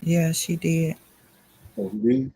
Yeah, she did. Oh, you did?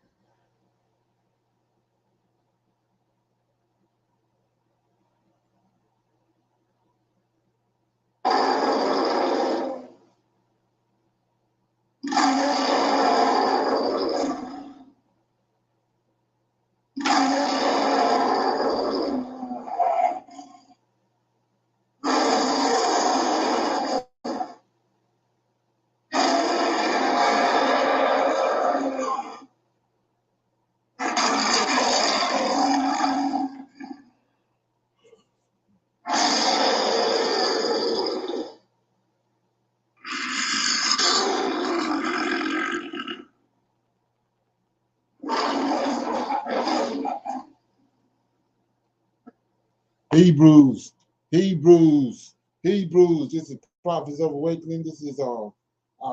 Hebrews, Hebrews, Hebrews. This is Prophets of Awakening. This is our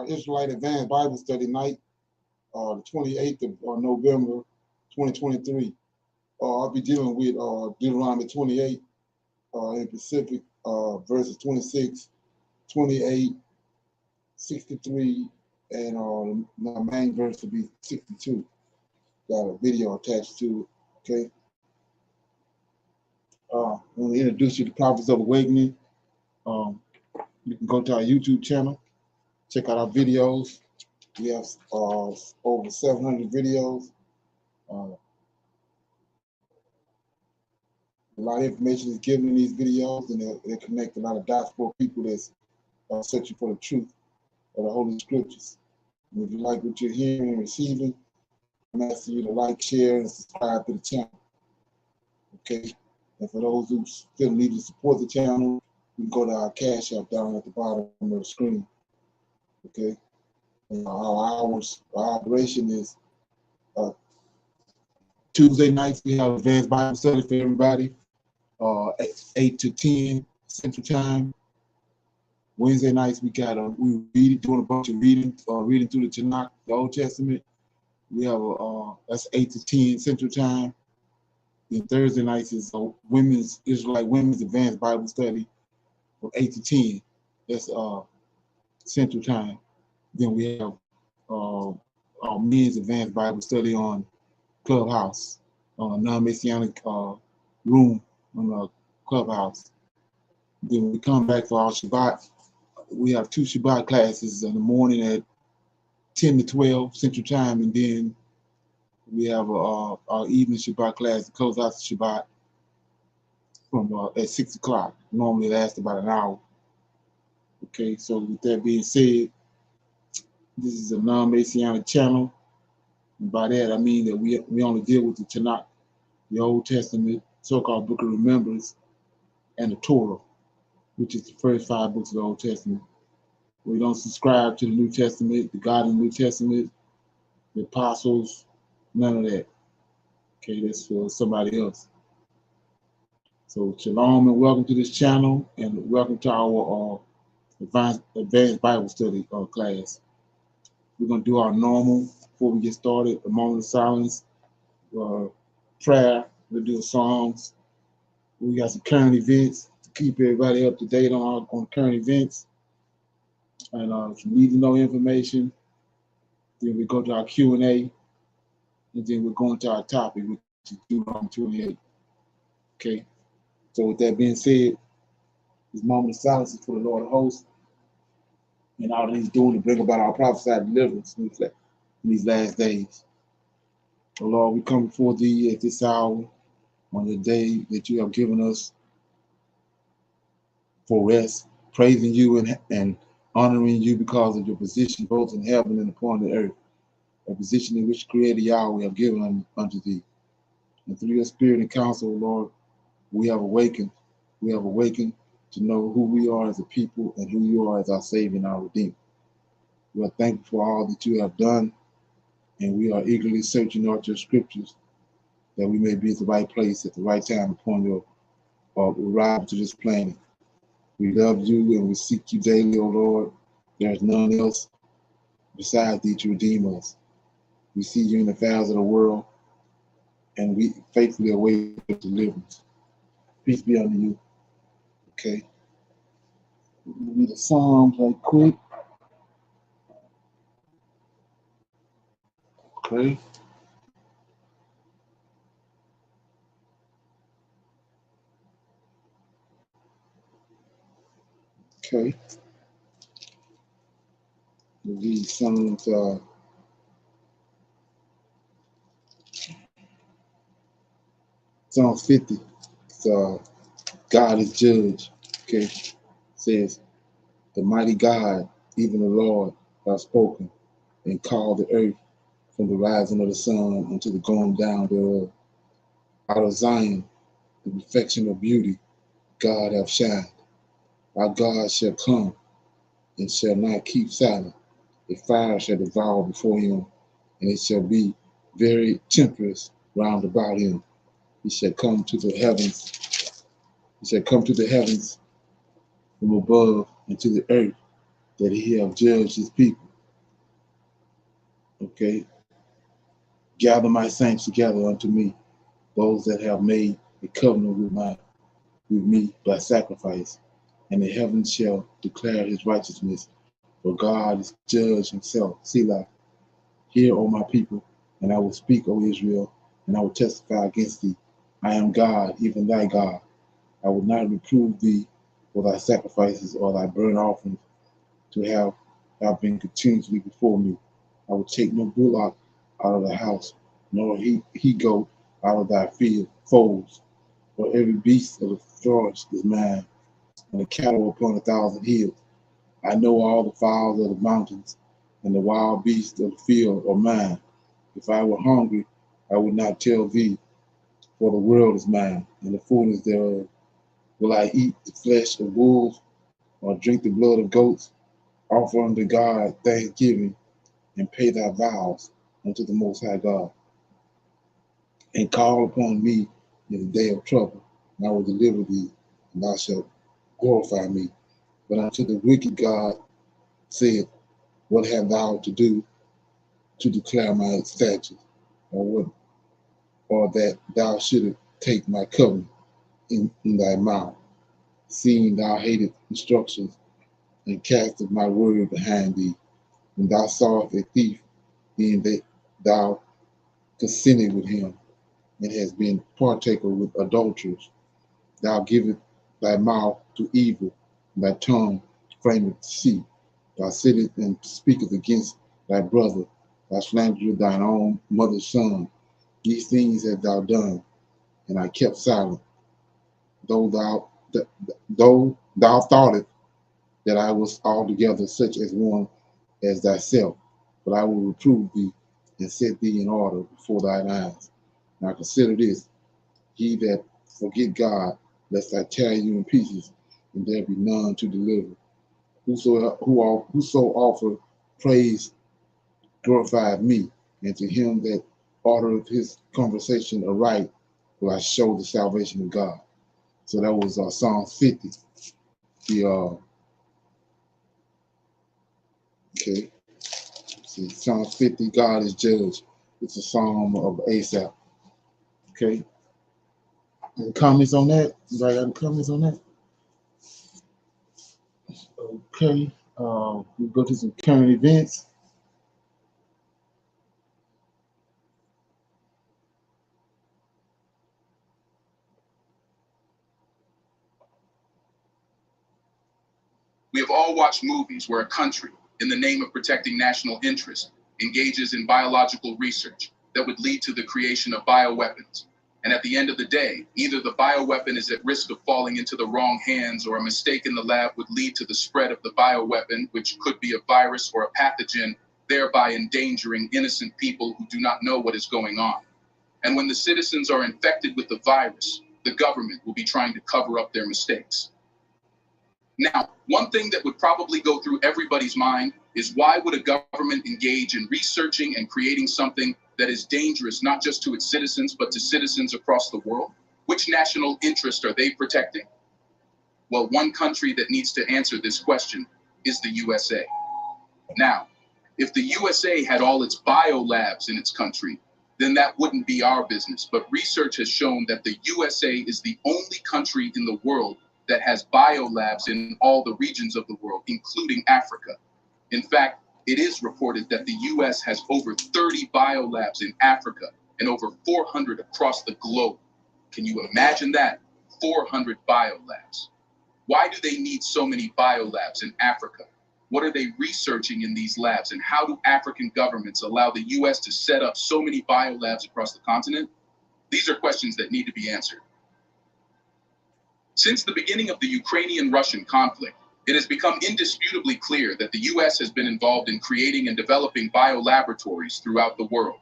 Israelite Advanced Bible Study night, the 28th of November, 2023. I'll be dealing with Deuteronomy 28 in Pacific, verses 26, 28, 63, and the main verse will be 62. Got a video attached to it. Okay. I want to introduce you to Prophets of Awakening. Um, you can go to our YouTube channel, check out our videos. We have over 700 videos. Uh, a lot of information is given in these videos, and they connect a lot of dots for people that's searching for the truth of the Holy Scriptures. And if you like what you're hearing and receiving, I'm asking you to like, share, and subscribe to the channel. Okay? And for those who still need to support the channel, you can go to our Cash App down at the bottom of the screen. Okay? And our hours, our operation is uh, Tuesday nights, we have advanced Bible study for everybody, 8 to 10 Central Time. Wednesday nights, we got we read, doing a bunch of reading through the Tanakh, the Old Testament. We have that's 8 to 10 Central Time. Then Thursday nights is Israelite Women's Advanced Bible Study from 8 to 10. That's Central Time. Then we have our Men's Advanced Bible Study on Clubhouse, non-Messianic room on Clubhouse. Then we come back for our Shabbat. We have 2 Shabbat classes in the morning at 10 to 12 Central Time, and then we have our evening Shabbat class to close out the Shabbat from at 6 o'clock. Normally lasts about an hour. Okay, so with that being said, this is a non-Messianic channel. And by that, I mean that we only deal with the Tanakh, the Old Testament, so-called Book of Remembrance, and the Torah, which is the first 5 books of the Old Testament. We don't subscribe to the New Testament, the God in the New Testament, the apostles, none of that. Okay, that's for somebody else. So shalom and welcome to this channel, and welcome to our advanced Bible study class. We're going to do our normal, before we get started, a moment of silence, prayer, we'll do songs. We got some current events to keep everybody up to date on current events, and some need to know information. Then we go to our Q&A, and then we're going to our topic, which is Deuteronomy 28. Okay, so with that being said, this moment of silence is for the Lord of hosts, and all that he's doing to bring about our prophesied deliverance in these last days. So Lord, we come before thee at this hour on the day that you have given us for rest, praising you and honoring you because of your position both in heaven and upon the earth, a position in which Creator Yahweh have given unto thee. And through your spirit and counsel, Lord, we have awakened. We have awakened to know who we are as a people and who you are as our Savior and our Redeemer. We are thankful for all that you have done, and we are eagerly searching out your scriptures that we may be at the right place at the right time upon your arrival to this planet. We love you and we seek you daily, O Lord. There is none else besides thee to redeem us. We see you in the affairs of the world, and we faithfully await your deliverance. Peace be unto you. Okay. We'll read the Psalms right quick. Okay. Okay. These Psalms, Psalms 50. So God is judge. Okay. Says, the mighty God, even the Lord, have spoken and called the earth from the rising of the sun unto the going down thereof. Out of Zion, the perfection of beauty, God hath shined. Our God shall come and shall not keep silent. A fire shall devour before him, and it shall be very tempestuous round about him. He shall come to the heavens. He shall come to the heavens from above and to the earth, that he have judged his people. Okay. Gather my saints together unto me, those that have made a covenant with me by sacrifice, and the heavens shall declare his righteousness, for God is judge himself. Selah. Hear, O my people, and I will speak, O Israel, and I will testify against thee. I am God, even thy God. I will not reprove thee for thy sacrifices or thy burnt offerings, to have thou been continually before me. I will take no bullock out of the house, nor he goat out of thy folds. For every beast of the forest is mine, and the cattle upon 1,000 hills. I know all the fowls of the mountains, and the wild beasts of the field are mine. If I were hungry, I would not tell thee, for the world is mine, and the fullness thereof. Will I eat the flesh of wolves, or drink the blood of goats? Offer unto God thanksgiving, and pay thy vows unto the Most High God. And call upon me in the day of trouble, and I will deliver thee, and thou shalt glorify me. But unto the wicked God said, what have thou to do to declare my statutes, or that thou shouldest take my covenant in thy mouth, seeing thou hated instructions, and castest my word behind thee? When thou sawest a thief, then that thou consented with him, and hast been partaker with adulterers. Thou givest thy mouth to evil, and thy tongue frameth deceit. Thou sittest and speakest against thy brother. Thou slanderest thine own mother's son. These things hast thou done, and I kept silent. Though thou thoughtest that I was altogether such as one as thyself, but I will reprove thee and set thee in order before thine eyes. Now consider this, ye that forget God, lest I tear you in pieces, and there be none to deliver. Whoso offer praise glorified me, and to him that ordereth his conversation aright will I show the salvation of God. So that was Psalm 50. Okay, see, Psalm 50, God is judge. It's a psalm of Asaph. Okay, any comments on that? Anybody got any comments on that? Okay, we go to some current events. We have all watched movies where a country, in the name of protecting national interest, engages in biological research that would lead to the creation of bioweapons. And at the end of the day, either the bioweapon is at risk of falling into the wrong hands, or a mistake in the lab would lead to the spread of the bioweapon, which could be a virus or a pathogen, thereby endangering innocent people who do not know what is going on. And when the citizens are infected with the virus, the government will be trying to cover up their mistakes. Now, one thing that would probably go through everybody's mind is, why would a government engage in researching and creating something that is dangerous not just to its citizens, but to citizens across the world? Which national interest are they protecting? Well, one country that needs to answer this question is the USA. Now, if the USA had all its biolabs in its country, then that wouldn't be our business. But research has shown that the USA is the only country in the world that has biolabs in all the regions of the world, including Africa. In fact, it is reported that the US has over 30 biolabs in Africa and over 400 across the globe. Can you imagine that? 400 biolabs. Why do they need so many biolabs in Africa? What are they researching in these labs, and how do African governments allow the US to set up so many biolabs across the continent? These are questions that need to be answered. Since the beginning of the Ukrainian-Russian conflict, it has become indisputably clear that the US has been involved in creating and developing biolaboratories throughout the world.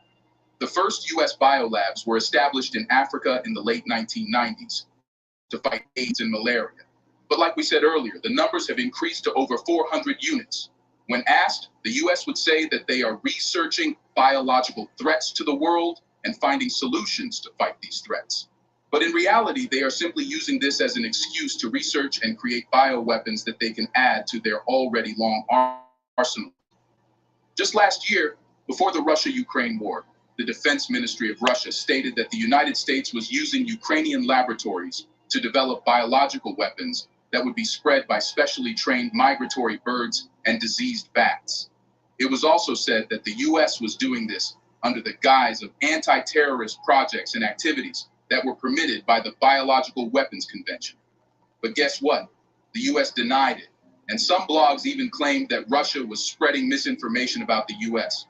The first US biolabs were established in Africa in the late 1990s to fight AIDS and malaria. But like we said earlier, the numbers have increased to over 400 units. When asked, the US would say that they are researching biological threats to the world and finding solutions to fight these threats. But in reality, they are simply using this as an excuse to research and create bioweapons that they can add to their already long arsenal. Just last year, before the Russia-Ukraine war, the Defense Ministry of Russia stated that the United States was using Ukrainian laboratories to develop biological weapons that would be spread by specially trained migratory birds and diseased bats. It was also said that the US was doing this under the guise of anti-terrorist projects and activities that were permitted by the Biological Weapons Convention. But guess what? The US denied it, and some blogs even claimed that Russia was spreading misinformation about the US.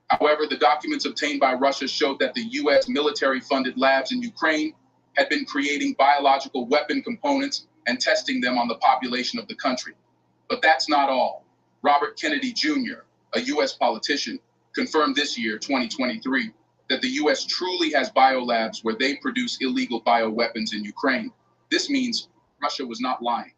However, the documents obtained by Russia showed that the US military-funded labs in Ukraine had been creating biological weapon components and testing them on the population of the country. But that's not all. Robert Kennedy Jr., a US politician, confirmed this year, 2023, that the US truly has biolabs where they produce illegal bioweapons in Ukraine. This means Russia was not lying.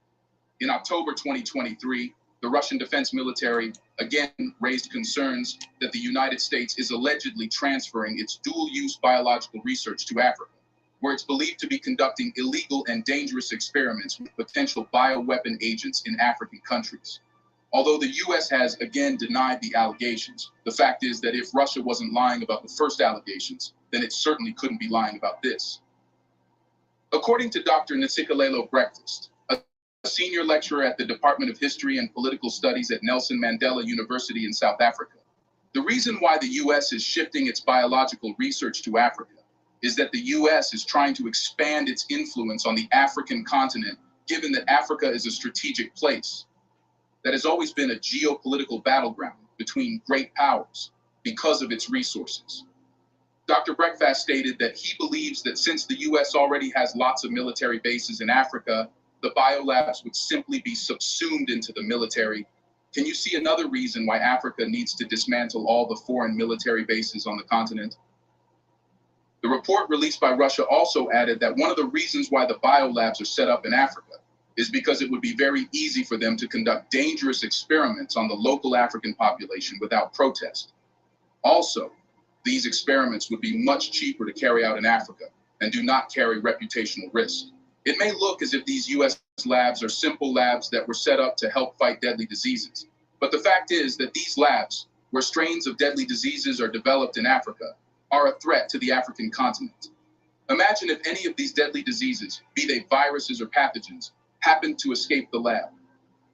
In October 2023, the Russian defense military again raised concerns that the United States is allegedly transferring its dual-use biological research to Africa, where it's believed to be conducting illegal and dangerous experiments with potential bioweapon agents in African countries. Although the US has again denied the allegations, the fact is that if Russia wasn't lying about the first allegations, then it certainly couldn't be lying about this. According to Dr. Ntsikelelo Breakfast, a senior lecturer at the Department of History and Political Studies at Nelson Mandela University in South Africa, the reason why the US is shifting its biological research to Africa is that the US is trying to expand its influence on the African continent, given that Africa is a strategic place that has always been a geopolitical battleground between great powers because of its resources. Dr. Breakfast stated that he believes that since the US already has lots of military bases in Africa, the biolabs would simply be subsumed into the military. Can you see another reason why Africa needs to dismantle all the foreign military bases on the continent? The report released by Russia also added that one of the reasons why the biolabs are set up in Africa is because it would be very easy for them to conduct dangerous experiments on the local African population without protest. Also, these experiments would be much cheaper to carry out in Africa and do not carry reputational risk. It may look as if these US labs are simple labs that were set up to help fight deadly diseases, but the fact is that these labs, where strains of deadly diseases are developed in Africa, are a threat to the African continent. Imagine if any of these deadly diseases, be they viruses or pathogens, happened to escape the lab.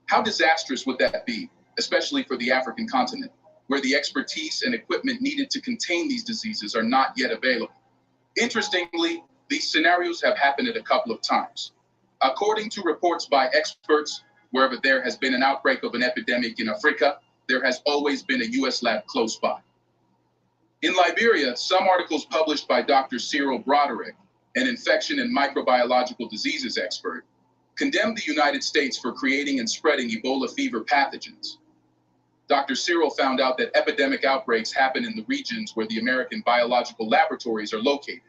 How disastrous would that be, especially for the African continent, where the expertise and equipment needed to contain these diseases are not yet available? Interestingly, these scenarios have happened a couple of times. According to reports by experts, wherever there has been an outbreak of an epidemic in Africa, there has always been a US lab close by. In Liberia, some articles published by Dr. Cyril Broderick, an infection and microbiological diseases expert, condemned the United States for creating and spreading Ebola fever pathogens. Dr. Cyril found out that epidemic outbreaks happen in the regions where the American biological laboratories are located.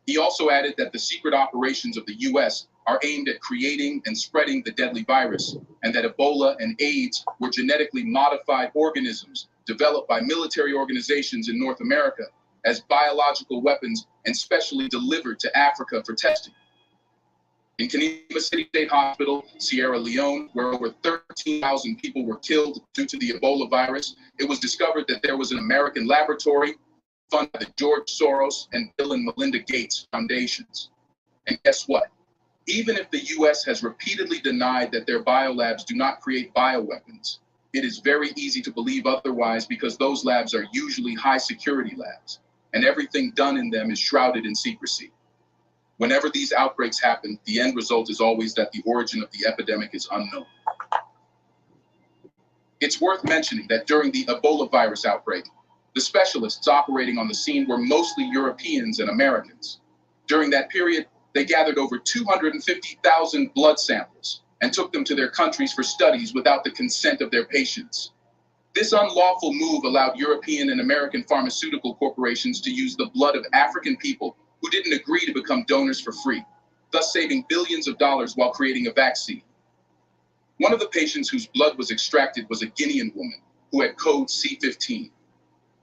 He also added that the secret operations of the US are aimed at creating and spreading the deadly virus, and that Ebola and AIDS were genetically modified organisms developed by military organizations in North America as biological weapons and specially delivered to Africa for testing. In Kaniva City State Hospital, Sierra Leone, where over 13,000 people were killed due to the Ebola virus, it was discovered that there was an American laboratory funded by the George Soros and Bill and Melinda Gates foundations. And guess what? Even if the US has repeatedly denied that their biolabs do not create bioweapons, It is very easy to believe otherwise because those labs are usually high security labs, and everything done in them is shrouded in secrecy. Whenever these outbreaks happen, the end result is always that the origin of the epidemic is unknown. It's worth mentioning that during the Ebola virus outbreak, the specialists operating on the scene were mostly Europeans and Americans. During that period, they gathered over 250,000 blood samples and took them to their countries for studies without the consent of their patients. This unlawful move allowed European and American pharmaceutical corporations to use the blood of African people who didn't agree to become donors for free, thus saving billions of dollars while creating a vaccine. One of the patients whose blood was extracted was a Guinean woman who had code C15.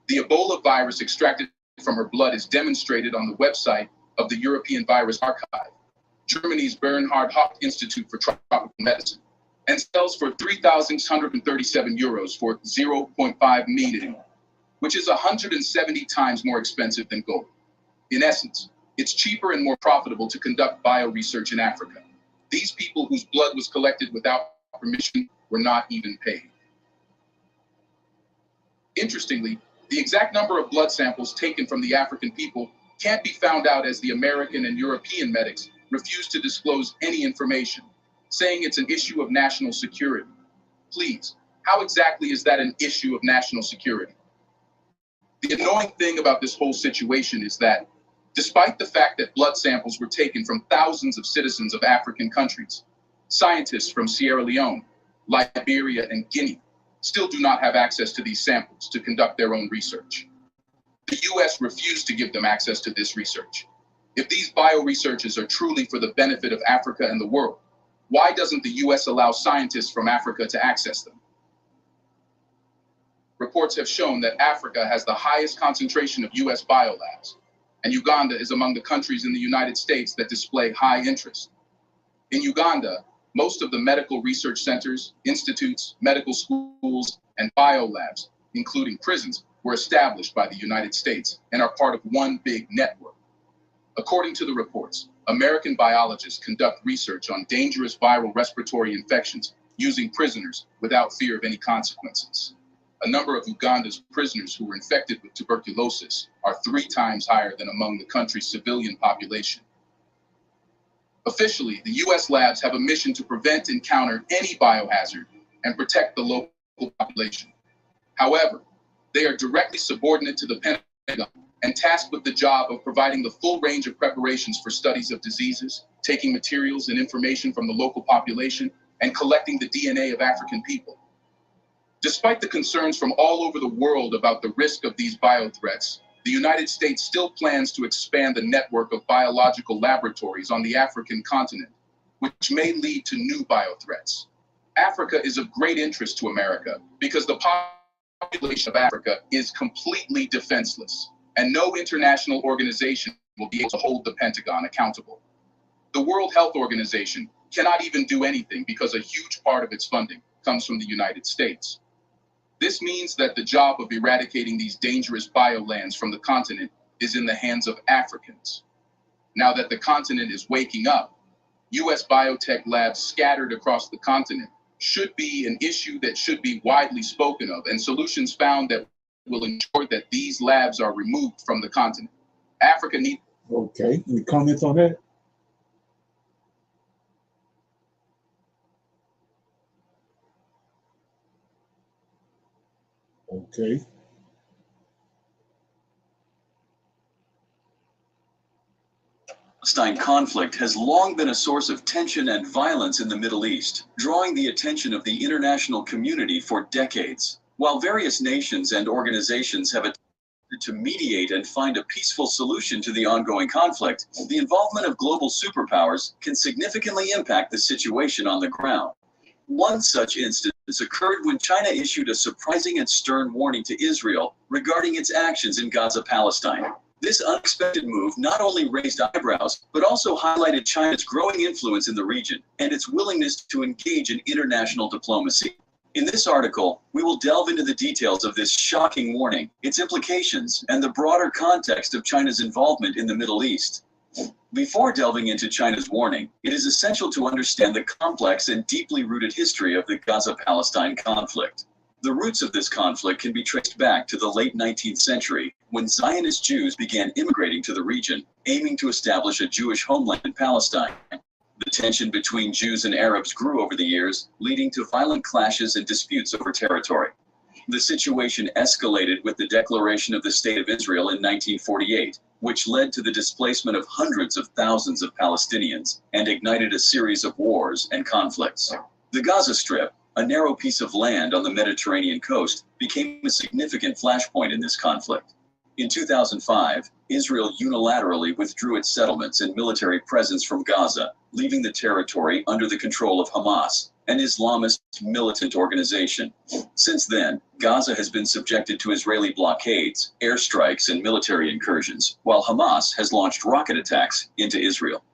The Ebola virus extracted from her blood is demonstrated on the website of the European Virus Archive, Germany's Bernhard Hocht Institute for Tropical Medicine, and sells for 3,637 euros for 0.5 million, which is 170 times more expensive than gold. In essence, it's cheaper and more profitable to conduct bio-research in Africa. These people whose blood was collected without permission were not even paid. Interestingly, the exact number of blood samples taken from the African people can't be found out as the American and European medics refuse to disclose any information, saying it's an issue of national security. Please, how exactly is that an issue of national security? The annoying thing about this whole situation is that, despite the fact that blood samples were taken from thousands of citizens of African countries, scientists from Sierra Leone, Liberia, and Guinea still do not have access to these samples to conduct their own research. The US refused to give them access to this research. If these bio-researches are truly for the benefit of Africa and the world, why doesn't the US allow scientists from Africa to access them? Reports have shown that Africa has the highest concentration of US biolabs, and Uganda is among the countries in the United States that display high interest. In Uganda, most of the medical research centers, institutes, medical schools, and biolabs, including prisons, were established by the United States and are part of one big network. According to the reports, American biologists conduct research on dangerous viral respiratory infections using prisoners without fear of any consequences. A number of Uganda's prisoners who were infected with tuberculosis are 3 times higher than among the country's civilian population. Officially, the US labs have a mission to prevent and counter any biohazard and protect the local population. However, they are directly subordinate to the Pentagon and tasked with the job of providing the full range of preparations for studies of diseases, taking materials and information from the local population, and collecting the DNA of African people. Despite the concerns from all over the world about the risk of these biothreats, the United States still plans to expand the network of biological laboratories on the African continent, which may lead to new biothreats. Africa is of great interest to America because the population of Africa is completely defenseless, and no international organization will be able to hold the Pentagon accountable. The World Health Organization cannot even do anything because a huge part of its funding comes from the United States. This means that the job of eradicating these dangerous biolands from the continent is in the hands of Africans. Now that the continent is waking up, US biotech labs scattered across the continent should be an issue that should be widely spoken of, and solutions found that will ensure that these labs are removed from the continent. Africa needs... Okay, any comments on that? Okay. Palestine conflict has long been a source of tension and violence in the Middle East, drawing the attention of the international community for decades. While various nations and organizations have attempted to mediate and find a peaceful solution to the ongoing conflict, the involvement of global superpowers can significantly impact the situation on the ground. One such instance occurred when China issued a surprising and stern warning to Israel regarding its actions in Gaza, Palestine. This unexpected move not only raised eyebrows, but also highlighted China's growing influence in the region and its willingness to engage in international diplomacy. In this article, we will delve into the details of this shocking warning, its implications, and the broader context of China's involvement in the Middle East. Before delving into China's warning, it is essential to understand the complex and deeply rooted history of the Gaza-Palestine conflict. The roots of this conflict can be traced back to the late 19th century, when Zionist Jews began immigrating to the region, aiming to establish a Jewish homeland in Palestine. The tension between Jews and Arabs grew over the years, leading to violent clashes and disputes over territory. The situation escalated with the declaration of the State of Israel in 1948, which led to the displacement of hundreds of thousands of Palestinians and ignited a series of wars and conflicts. The Gaza Strip, a narrow piece of land on the Mediterranean coast, became a significant flashpoint in this conflict. In 2005, Israel unilaterally withdrew its settlements and military presence from Gaza, leaving the territory under the control of Hamas, an Islamist militant organization. Since then, Gaza has been subjected to Israeli blockades, airstrikes, and military incursions, while Hamas has launched rocket attacks into Israel.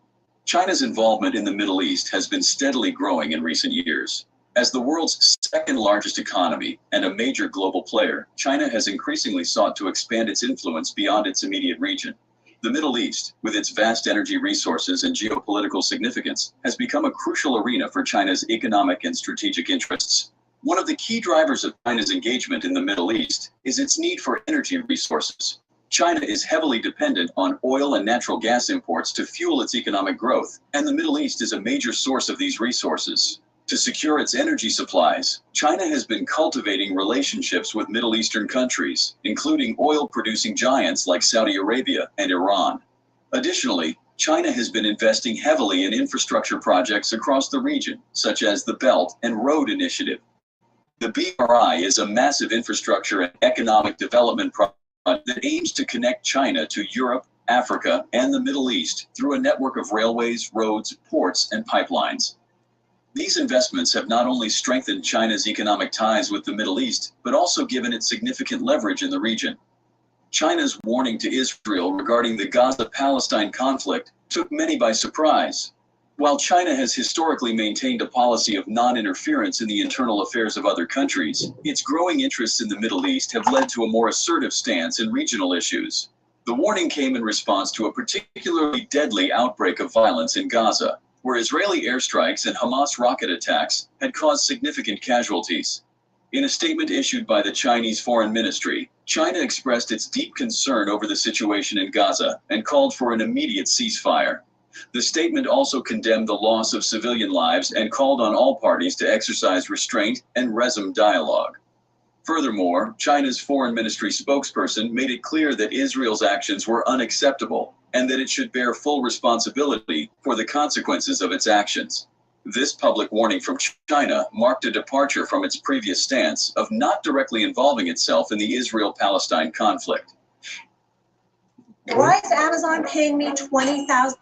China's involvement in the Middle East has been steadily growing in recent years. As the world's second largest economy and a major global player, China has increasingly sought to expand its influence beyond its immediate region. The Middle East, with its vast energy resources and geopolitical significance, has become a crucial arena for China's economic and strategic interests. One of the key drivers of China's engagement in the Middle East is its need for energy resources. China is heavily dependent on oil and natural gas imports to fuel its economic growth, and the Middle East is a major source of these resources. To secure its energy supplies, China has been cultivating relationships with Middle Eastern countries, including oil-producing giants like Saudi Arabia and Iran. Additionally, China has been investing heavily in infrastructure projects across the region, such as the Belt and Road Initiative. The BRI is a massive infrastructure and economic development project that aims to connect China to Europe, Africa, and the Middle East through a network of railways, roads, ports, and pipelines. These investments have not only strengthened China's economic ties with the Middle East, but also given it significant leverage in the region. China's warning to Israel regarding the Gaza-Palestine conflict took many by surprise. While China has historically maintained a policy of non-interference in the internal affairs of other countries, its growing interests in the Middle East have led to a more assertive stance in regional issues. The warning came in response to a particularly deadly outbreak of violence in Gaza, where Israeli airstrikes and Hamas rocket attacks had caused significant casualties. In a statement issued by the Chinese Foreign Ministry, China expressed its deep concern over the situation in Gaza and called for an immediate ceasefire. The statement also condemned the loss of civilian lives and called on all parties to exercise restraint and resume dialogue. Furthermore, China's Foreign Ministry spokesperson made it clear that Israel's actions were unacceptable and that it should bear full responsibility for the consequences of its actions. This public warning from China marked a departure from its previous stance of not directly involving itself in the Israel-Palestine conflict. Why is Amazon paying me $20,000?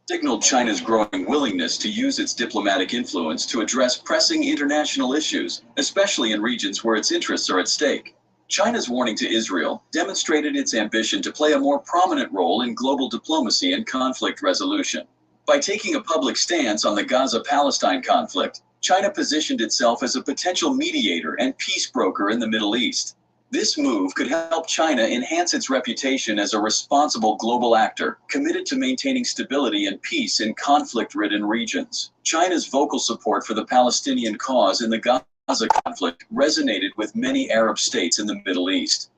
Signaled China's growing willingness to use its diplomatic influence to address pressing international issues, especially in regions where its interests are at stake. China's warning to Israel demonstrated its ambition to play a more prominent role in global diplomacy and conflict resolution. By taking a public stance on the Gaza-Palestine conflict, China positioned itself as a potential mediator and peace broker in the Middle East. This move could help China enhance its reputation as a responsible global actor, committed to maintaining stability and peace in conflict-ridden regions. China's vocal support for the Palestinian cause in the Gaza conflict resonated with many Arab states in the Middle East.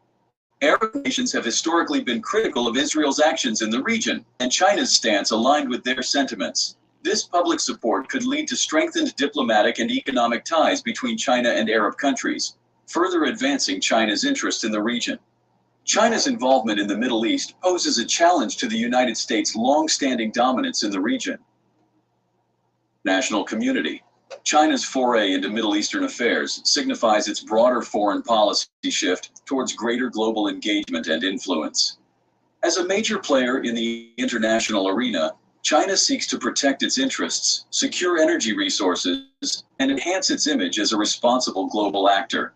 Arab nations have historically been critical of Israel's actions in the region, and China's stance aligned with their sentiments. This public support could lead to strengthened diplomatic and economic ties between China and Arab countries, further advancing China's interest in the region. China's involvement in the Middle East poses a challenge to the United States' long-standing dominance in the region. National community. China's foray into Middle Eastern affairs signifies its broader foreign policy shift towards greater global engagement and influence. As a major player in the international arena, China seeks to protect its interests, secure energy resources, and enhance its image as a responsible global actor.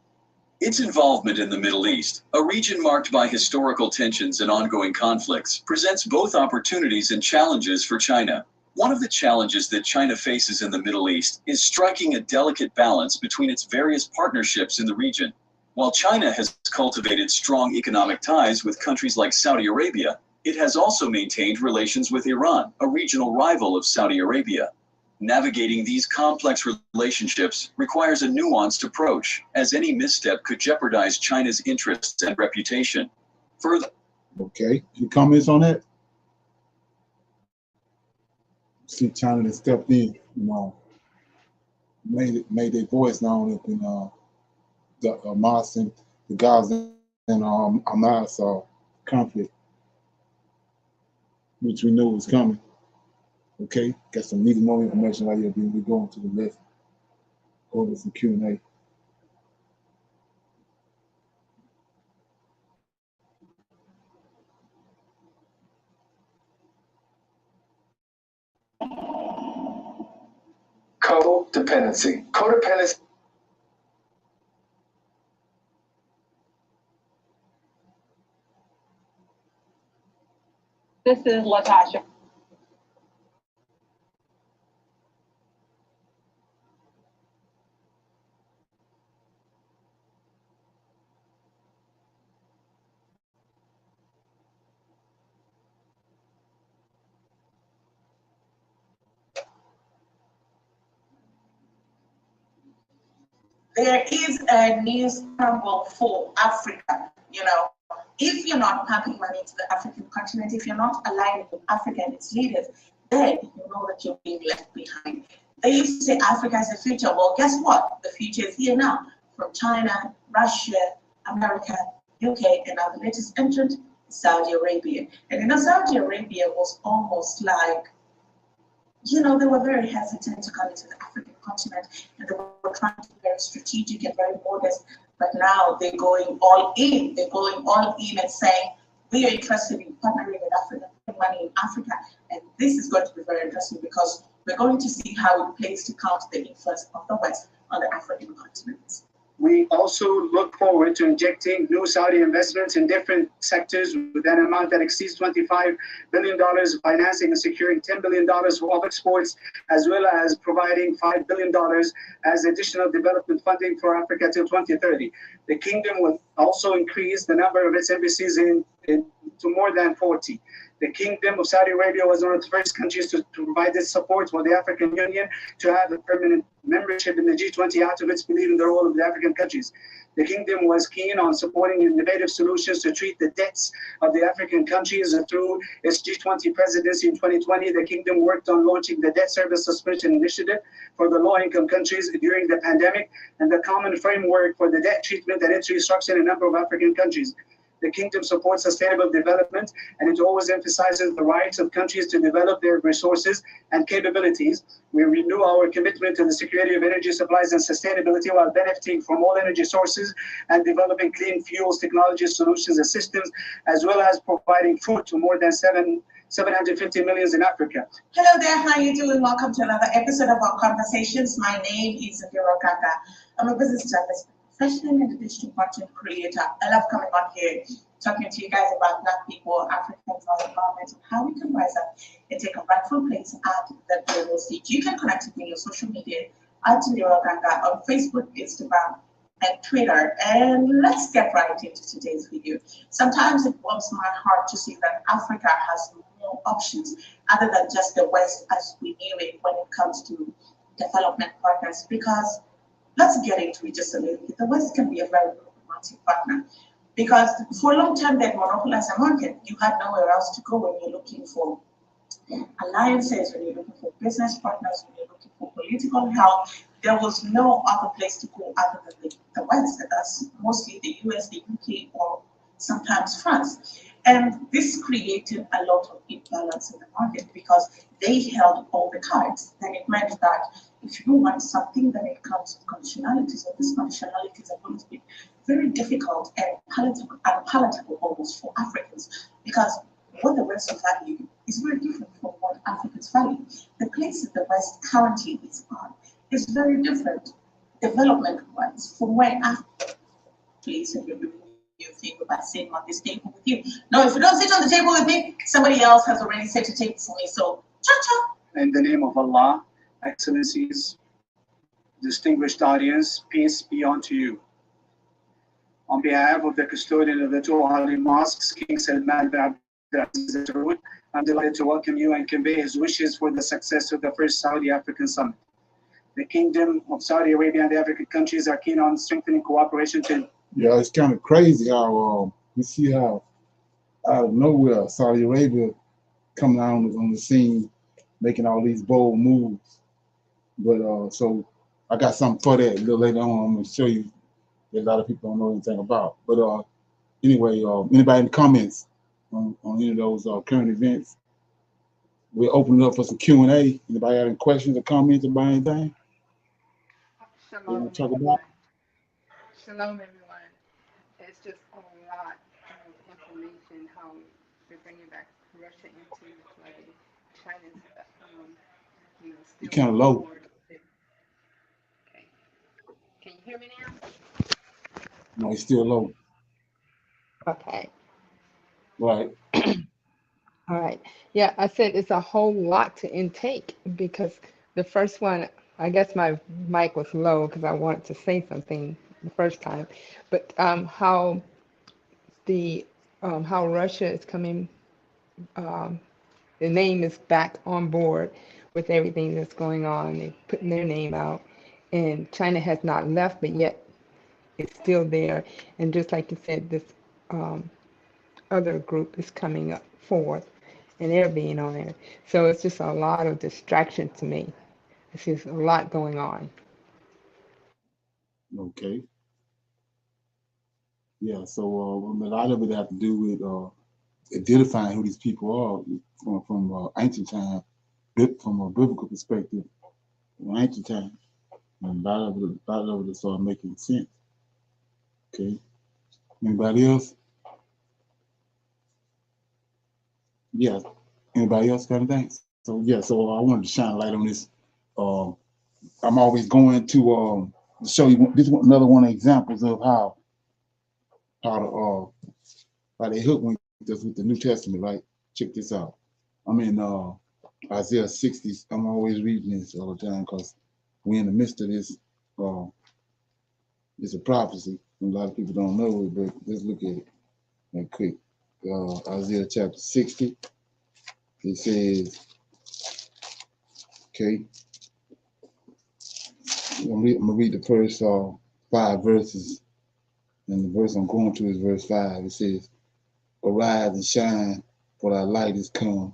Its involvement in the Middle East, a region marked by historical tensions and ongoing conflicts, presents both opportunities and challenges for China. One of the challenges that China faces in the Middle East is striking a delicate balance between its various partnerships in the region. While China has cultivated strong economic ties with countries like Saudi Arabia, it has also maintained relations with Iran, a regional rival of Saudi Arabia. Navigating these complex relationships requires a nuanced approach, as any misstep could jeopardize China's interests and reputation. Further, Okay, any comments on that? See, China that stepped in, made their voice known up in the Hamas and the Gaza and Hamas conflict, which we knew was coming. Okay, got some needed more information right here. We're going to the left. Go to some Q&A. Codependency. Codependency. This is Latasha. There is a new scramble for Africa. If you're not pumping money into the African continent, if you're not aligning with Africa and its leaders, then you know that you're being left behind. They used to say Africa is the future. Well, guess what? The future is here now. From China, Russia, America, UK, and now the latest entrant, Saudi Arabia. And Saudi Arabia was almost like, they were very hesitant to come into the African continent, and they were trying to be very strategic and very modest. But now they're going all in. They're going all in and saying, we are interested in partnering with Africa, putting money in Africa. And this is going to be very interesting because we're going to see how it plays to counter the influence of the West on the African continent. We also look forward to injecting new Saudi investments in different sectors with an amount that exceeds $25 billion, financing and securing $10 billion for exports, as well as providing $5 billion as additional development funding for Africa till 2030. The kingdom will also increase the number of its embassies to more than 40. The Kingdom of Saudi Arabia was one of the first countries to provide this support for the African Union to have a permanent membership in the G20 out of its belief in the role of the African countries. The Kingdom was keen on supporting innovative solutions to treat the debts of the African countries. Through its G20 presidency in 2020, the Kingdom worked on launching the Debt Service Suspension Initiative for the low-income countries during the pandemic and the common framework for the debt treatment and its restructuring in a number of African countries. The Kingdom supports sustainable development, and it always emphasizes the rights of countries to develop their resources and capabilities. We renew our commitment to the security of energy supplies and sustainability while benefiting from all energy sources and developing clean fuels, technology solutions and systems, as well as providing food to more than 750 million in Africa. Hello there, how are you doing? Welcome to another episode of our conversations. My name is Adira Kaka. I'm a business journalist, professional and a digital content creator. I love coming on here, talking to you guys about Black people, Africans, our environment, and how we can rise up and take a rightful place at the global stage. You can connect with me on your social media at Adira Kaka on Facebook, Instagram, and Twitter. And let's get right into today's video. Sometimes it warms my heart to see that Africa has more options other than just the West as we knew it when it comes to development partners, because let's get into it just a little bit. The West can be a very problematic partner because for a long time they monopolized the market. You had nowhere else to go when you're looking for alliances, when you're looking for business partners, when you're looking for political help. There was no other place to go other than the West, and that's mostly the US, the UK, or sometimes France. And this created a lot of imbalance in the market because they held all the cards. Then it meant that if you want something, then it comes with conditionalities, and these conditionalities have always been very difficult and palatable almost for Africans, because what the West value is very different from what Africans value. The place that the West currently is on is very different, development-wise, from where Africa plays and you're doing your favor by sitting on this table with you. No, if you don't sit on the table with me, somebody else has already set a table for me. So, cha-cha. In the name of Allah, Excellencies, distinguished audience, peace be unto you. On behalf of the custodian of the two holy mosques, King Salman bin Abdulaziz Al Saud, I'm delighted to welcome you and convey his wishes for the success of the first Saudi African Summit. The Kingdom of Saudi Arabia and the African countries are keen on strengthening cooperation to... Yeah, it's kind of crazy how you see how out of nowhere Saudi Arabia coming out on the scene, making all these bold moves. But so I got something for that a little later on. I'm gonna show you that a lot of people don't know anything about. But anyway, anybody in the comments on any of those current events, we're opening up for some Q&A. Anybody have any questions or comments about anything? Shalom, Talk everyone. about? Shalom, everyone. It's just a lot of information how they're bringing back Russia into the play. China's, still You're kind of low. forward. Okay. Can you hear me now? No, it's still low. Okay. Right. All right. Yeah, I said it's a whole lot to intake because the first one, I guess my mic was low because I wanted to say something the first time, but how Russia is coming, the name is back on board with everything that's going on. They're putting their name out, and China has not left, but yet it's still there. And just like you said, this other group is coming up forth, and they're being on there. So it's just a lot of distraction to me. It's just a lot going on. Okay. Yeah. So a lot of it have to do with identifying who these people are from ancient time, from a biblical perspective, from ancient time. And a lot of it started making sense. Okay. Anybody else? Yeah. Anybody else got anything? So yeah. So I wanted to shine a light on this. I'm always going to show you this one, another one of the examples of how they hook when just with the New Testament, right? Check this out. I'm in Isaiah 60. I'm always reading this all the time because we're in the midst of this. It's a prophecy. A lot of people don't know it, but let's look at it real quick. Isaiah chapter 60. It says, okay, I'm gonna read the first 5 verses, and the verse I'm going to is verse 5. It says, arise and shine, for thy light is come,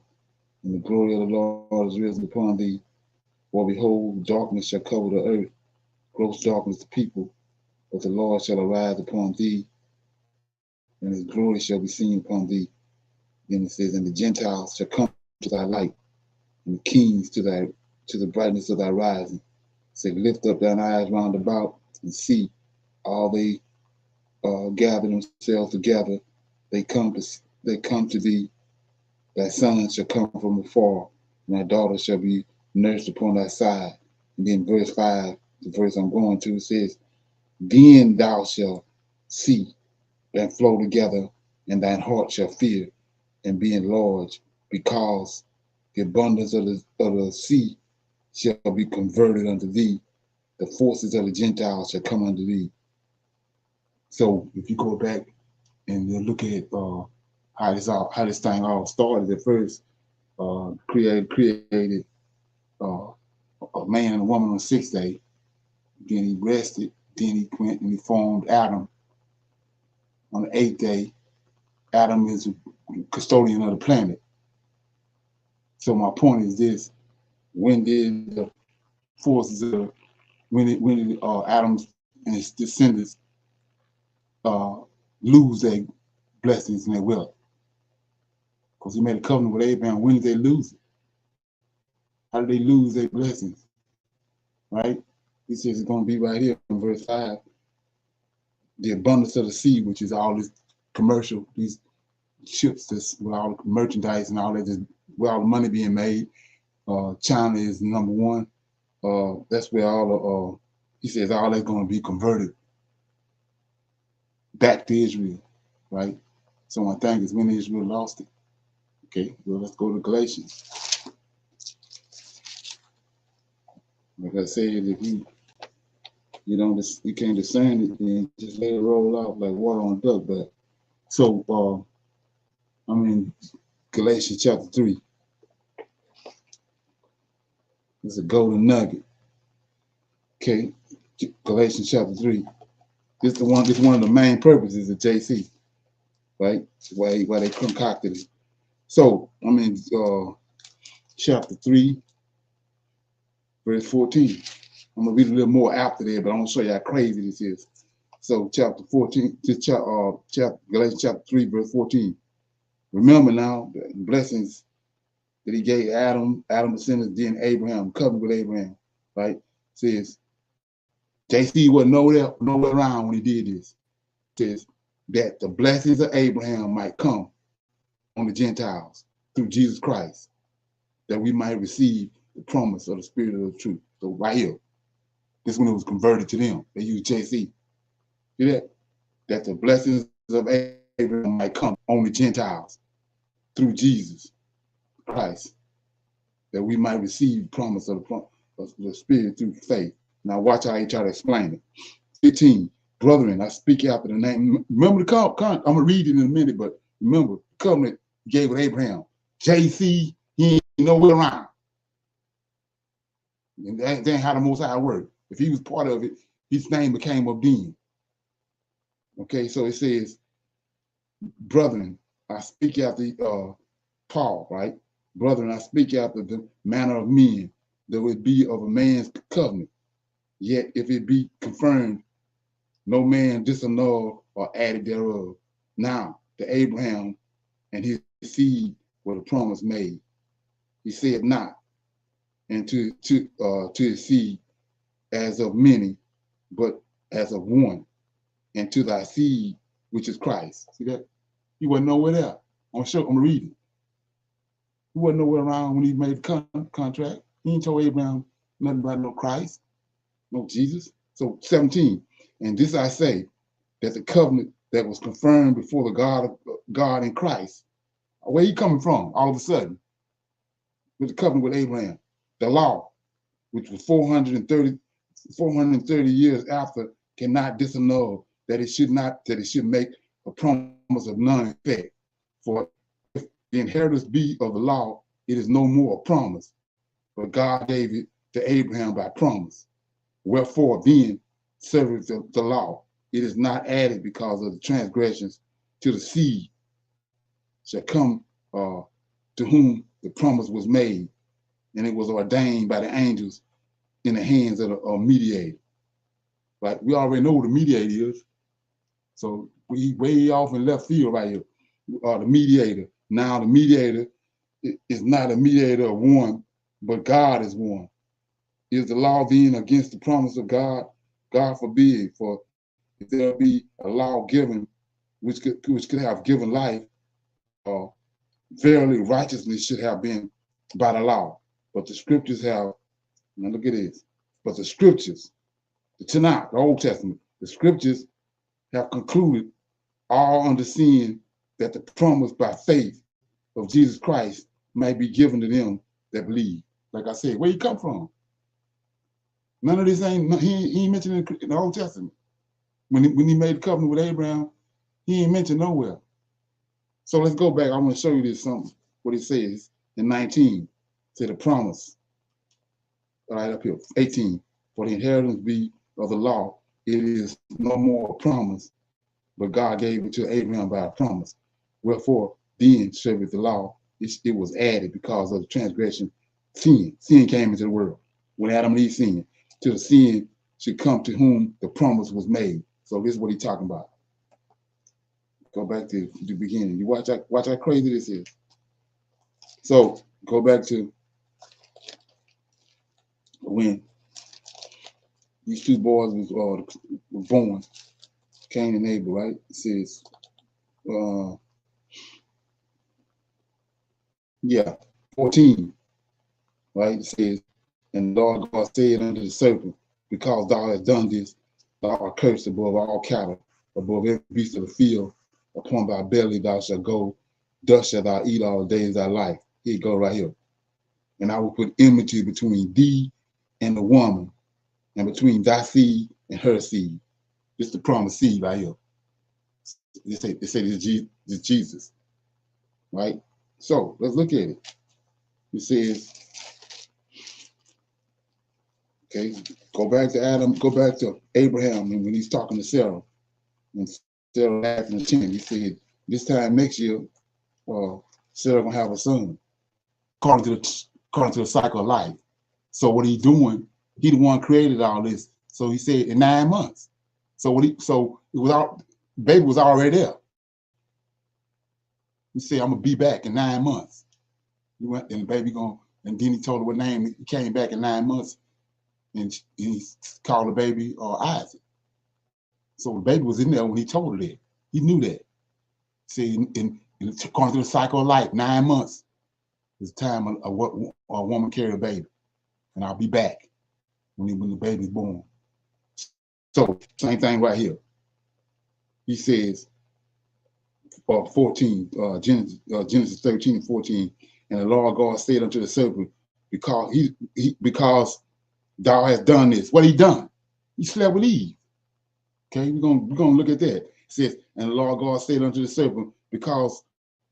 and the glory of the Lord is risen upon thee. For behold, darkness shall cover the earth, gross darkness the people, but the Lord shall arise upon thee, and his glory shall be seen upon thee. Then it says, and the Gentiles shall come to thy light, and the kings to the brightness of thy rising. Say, lift up thine eyes round about, and see, all they gather themselves together. They come to thee. Thy son shall come from afar, and thy daughter shall be nursed upon thy side. And then verse 5, the verse I'm going to, says, then thou shalt see and flow together, and thine heart shall fear and be enlarged, because the abundance of the sea shall be converted unto thee. The forces of the Gentiles shall come unto thee. So if you go back and you look at how this thing all started at first, created a man and a woman on the 6th day. Then he rested. Then he went and he formed Adam. On the 8th day, Adam is a custodian of the planet. So my point is this: when did the forces of when did Adam and his descendants lose their blessings and their wealth? Because he made a covenant with Abraham. When did they lose it? How did they lose their blessings? Right? He says it's going to be right here in verse 5. The abundance of the sea, which is all this commercial, these ships that's with all the merchandise and all that, just where all the money being made. China is number one. That's where all the he says all that's going to be converted back to Israel, right? So my thing is when Israel lost it. Okay, well, let's go to Galatians. Like I said, if you You don't, you can't discern it and just let it roll off like water on a duck back. So, I mean, Galatians chapter 3. It's a golden nugget. Okay, Galatians chapter 3. This is one of the main purposes of JC, right? Why they concocted it. So, I mean, chapter 3, verse 14. I'm gonna read a little more after there, but I'm gonna show you how crazy this is. So, chapter 14, Galatians chapter 3, verse 14. Remember now the blessings that he gave Adam descendants, then Abraham, covenant with Abraham, right? It says, JC wasn't nowhere around when he did this. It says that the blessings of Abraham might come on the Gentiles through Jesus Christ, that we might receive the promise of the Spirit of the truth. So right here, this one was converted to them. They used JC. See that? That the blessings of Abraham might come on the Gentiles through Jesus Christ, that we might receive the promise of the Spirit through faith. Now watch how he try to explain it. 15, brethren, I speak after the name. Remember the covenant. I'm gonna read it in a minute, but remember the covenant he gave with Abraham. JC, he ain't nowhere around. And that ain't how the Most High worked. If he was part of it, his name became of then. Okay, so it says, brethren, I speak after Paul, right? Brethren, I speak after the manner of men, that would be of a man's covenant. Yet if it be confirmed, no man disannul or added thereof. Now to Abraham and his seed were the promise made. He said not, and to his seed as of many, but as of one, and to thy seed, which is Christ. See that? He wasn't nowhere there. I'm reading. He wasn't nowhere around when he made the contract. He ain't told Abraham nothing about no Christ, no Jesus. So 17, and this I say, that the covenant that was confirmed before the God in Christ, where he coming from all of a sudden, with the covenant with Abraham, the law, which was 430 years after, cannot disannul that it should make a promise of none effect. For if the inheritance be of the law, it is no more a promise, but God gave it to Abraham by promise. Wherefore then serveth the law, it is not added because of the transgressions to the seed shall come to whom the promise was made, and it was ordained by the angels in the hands of the mediator. Right? We already know who the mediator is. So we way off in left field right here. The mediator. Now the mediator is not a mediator of one, but God is one. Is the law then against the promise of God? God forbid, for if there be a law given which could have given life, verily righteousness should have been by the law. But the scriptures have, now look at this, but the scriptures, the Tanakh, the Old Testament, the scriptures have concluded all under seeing that the promise by faith of Jesus Christ might be given to them that believe. Like I said, where he come from? None of this he ain't mentioned in the Old Testament. When he made the covenant with Abraham, he ain't mentioned nowhere. So let's go back. I'm going to show you this something, what it says in 19, to the promise. All right, up here, 18, for the inheritance be of the law, it is no more a promise, but God gave it to Abraham by a promise. Wherefore, then serveth the law, it was added because of the transgression, sin. Sin came into the world. When Adam and Eve sinned, till the sin should come to whom the promise was made. So this is what he's talking about. Go back to the beginning. You watch how crazy this is. So go back to when these two boys were born, Cain and Abel, right? It says, 14, right? It says, and the Lord God said unto the serpent, because thou hast done this, thou art cursed above all cattle, above every beast of the field. Upon thy belly thou shalt go, dust shalt thou eat all the days of thy life. Here you go right here. And I will put enmity between thee and the woman, and between thy seed and her seed. This is the promised seed right here. They say this Jesus, right? So let's look at it. It says, okay, go back to Adam, go back to Abraham, and when he's talking to Sarah, and Sarah laughing at him, he said, this time next year, Sarah gonna have a son, according to the cycle of life. So what he doing? He the one created all this. So he said in 9 months. So baby was already there. He said, I'm gonna be back in 9 months. He went and the baby and then he told her what name. He came back in 9 months, and he called the baby Isaac. So the baby was in there when he told her that. He knew that. See, according to the cycle of life, 9 months is the time a woman carry a baby, and I'll be back when the baby's born. So same thing right here. He says, 14, Genesis 13:14, and the Lord God said unto the serpent, because thou hast done this. What he done? He slept with Eve. Okay, we're gonna look at that. It says, and the Lord God said unto the serpent, because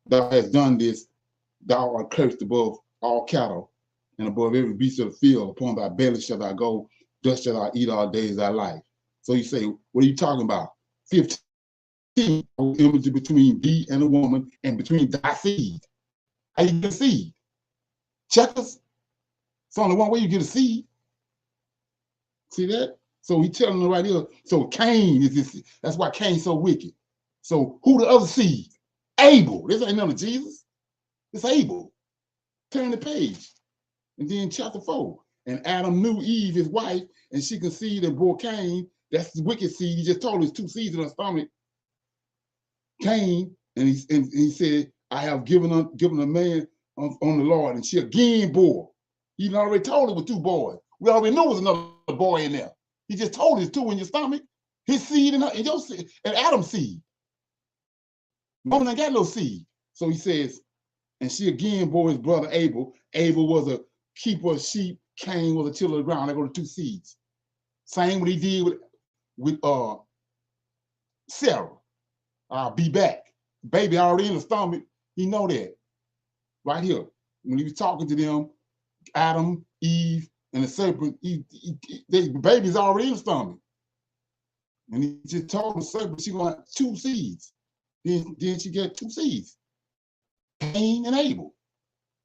thou hast done this, thou art cursed above all cattle, and above every beast of the field. Upon thy belly shall thou go, dust shall thou eat all the days of thy life. So you say, what are you talking about? 15, image between thee and a woman, and between thy seed. How you get a seed? Checkers. It's only one way you get a seed. See that? So he telling them right here. So Cain is this. That's why Cain's so wicked. So who the other seed? Abel. This ain't none of Jesus. It's Abel. Turn the page. And then chapter 4. And Adam knew Eve, his wife, and she conceived and bore Cain. That's the wicked seed. He just told us 2 seeds in her stomach. Cain, and he said, I have given a man on the Lord, and she again bore. He already told her with 2 boys. We already knew there was another boy in there. He just told us 2 in your stomach. His seed and your seed, and Adam's seed. Woman ain't got no seed. So he says, and she again bore his brother Abel. Abel was a keeper of sheep. Cain was a tiller of the ground. They go to 2 seeds. Same what he did with Sarah. I'll be back. Baby already in the stomach. He know that. Right here. When he was talking to them, Adam, Eve, and the serpent, the baby's already in the stomach. And he just told the serpent she gonna have 2 seeds. Then she get 2 seeds. Cain and Abel.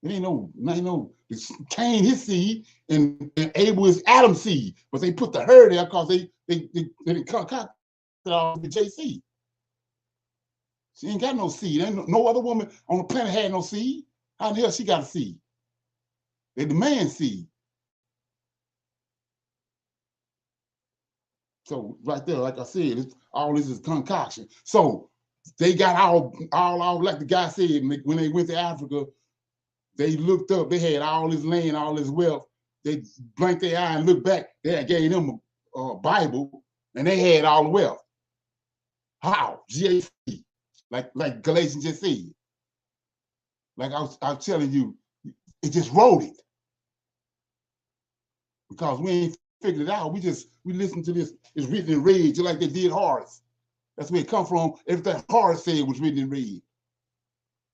It ain't no Cain his seed, and Abel is Adam's seed. But they put the her there because they cut off the JC. She ain't got no seed. Ain't no other woman on the planet had no seed. How the hell she got a seed? They the man's seed. So right there, like I said, all this is concoction. So they got all like the guy said, when they went to Africa, they looked up, they had all this land, all this wealth. They blinked their eye and looked back. They had gave them a Bible, and they had all the wealth. How? GAC. Like Galatians just said. Like I was telling you, it just wrote it. Because we ain't figured it out. We listen to this, it's written in red, just like they did Horace. That's where it come from. Everything Horace said was written in red.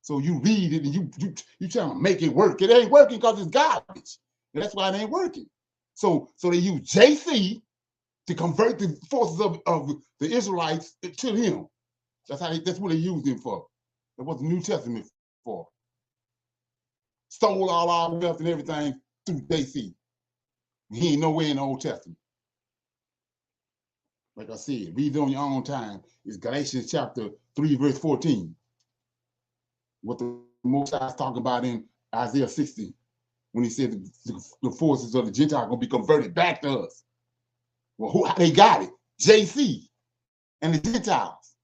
So you read it and you trying to make it work. It ain't working because it's garbage. And that's why it ain't working. So they use JC to convert the forces of the Israelites to him. That's what they used him for. That's what the New Testament for. Stole all our wealth and everything through JC. He ain't nowhere in the Old Testament. Like I said, read it on your own time. It's Galatians chapter 3, verse 14. What the Most High is talking about in Isaiah 60, when he said the forces of the Gentiles are going to be converted back to us. Well, how they got it? JC and the Gentiles.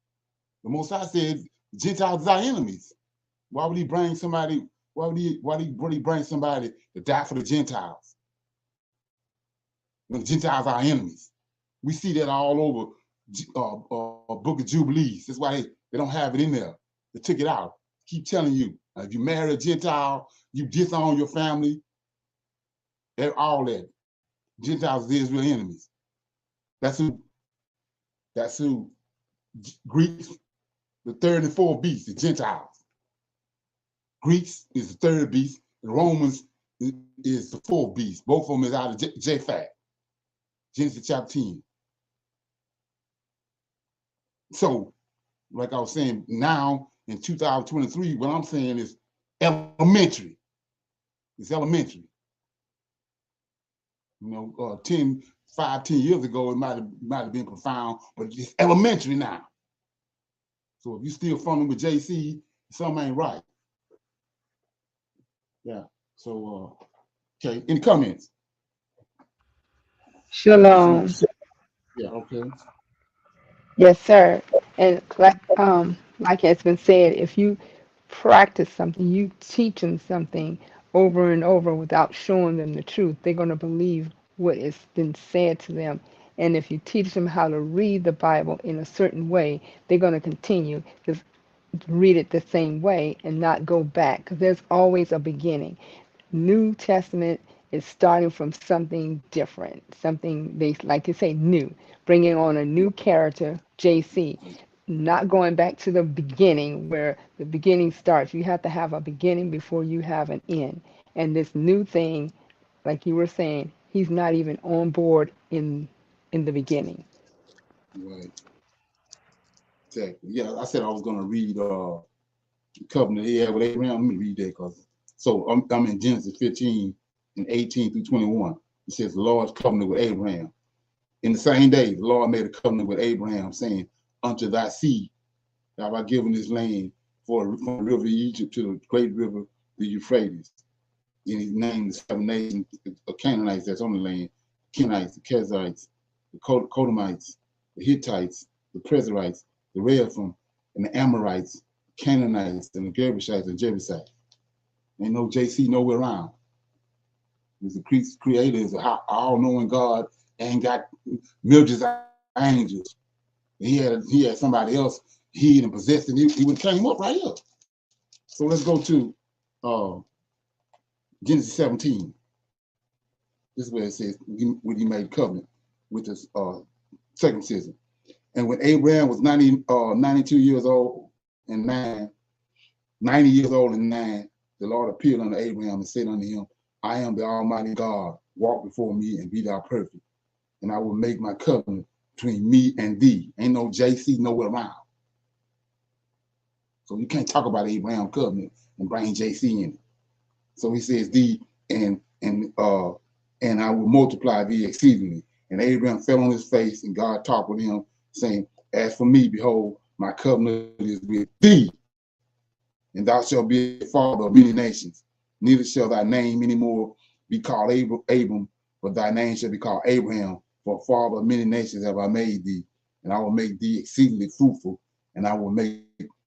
The Most High said Gentiles is our enemies. Why would he bring somebody? Why would he bring somebody to die for the Gentiles? When the Gentiles are our enemies. We see that all over Book of Jubilees. That's why they don't have it in there. They took it out. Keep telling you, if you marry a Gentile, you disown your family, all that. Gentiles is Israel enemies. That's who That's who Greeks, the third and fourth beast, the Gentiles. Greeks is the third beast, and Romans is the fourth beast. Both of them is out of Japhet. Genesis chapter 10. So, like I was saying, now in 2023, what I'm saying is elementary. It's elementary. You know, 10 years ago, it might have been profound, but it's elementary now. So if you still funding with JC, something ain't right. Yeah. So, okay. Any comments? Shalom. Yeah. Okay. Yes, sir. And like has been said, if you practice something, you teach them something over and over without showing them the truth, they're going to believe what has been said to them. And if you teach them how to read the Bible in a certain way, they're going to continue to read it the same way and not go back, because there's always a beginning. New Testament is starting from something different, something they like to say new, bringing on a new character, JC, not going back to the beginning where the beginning starts. You have to have a beginning before you have an end. And this new thing, like you were saying, he's not even on board in the beginning. Right. Exactly. Yeah, I said I was going to read the covenant he had with Abraham. Let me read that because I'm in Genesis 15 and 18 through 21. It says the Lord's covenant with Abraham. In the same day, the Lord made a covenant with Abraham, saying, "Unto thy seed have I given this land from the river of Egypt to the great river, the Euphrates." And he named the 7 nations of Canaanites that's on the land: Kenites, the Kezites, the Kodamites, the Hittites, the Perizzites, the Rephaim, and the Amorites, the Canaanites, and the Girgashites and Jebusites. Ain't no JC nowhere around. Because the creator is an all-knowing God and got millions of angels. He had somebody else hid and possessed, and he would have came up right here. So let's go to Genesis 17. This is where it says when he made covenant with his circumcision. And when Abraham was 92 years old and 90 years old and 9, the Lord appeared unto Abraham and said unto him, "I am the Almighty God. Walk before me and be thou perfect. And I will make my covenant between me and thee." Ain't no JC nowhere around. So you can't talk about Abraham covenant and bring JC in it. So he says thee and I will multiply thee exceedingly. And Abraham fell on his face, and God talked with him, saying, "As for me, behold, my covenant is with thee, and thou shalt be a father of many nations. Neither shall thy name anymore be called Abram, but thy name shall be called Abraham, for father of many nations have I made thee. And I will make thee exceedingly fruitful, and I will make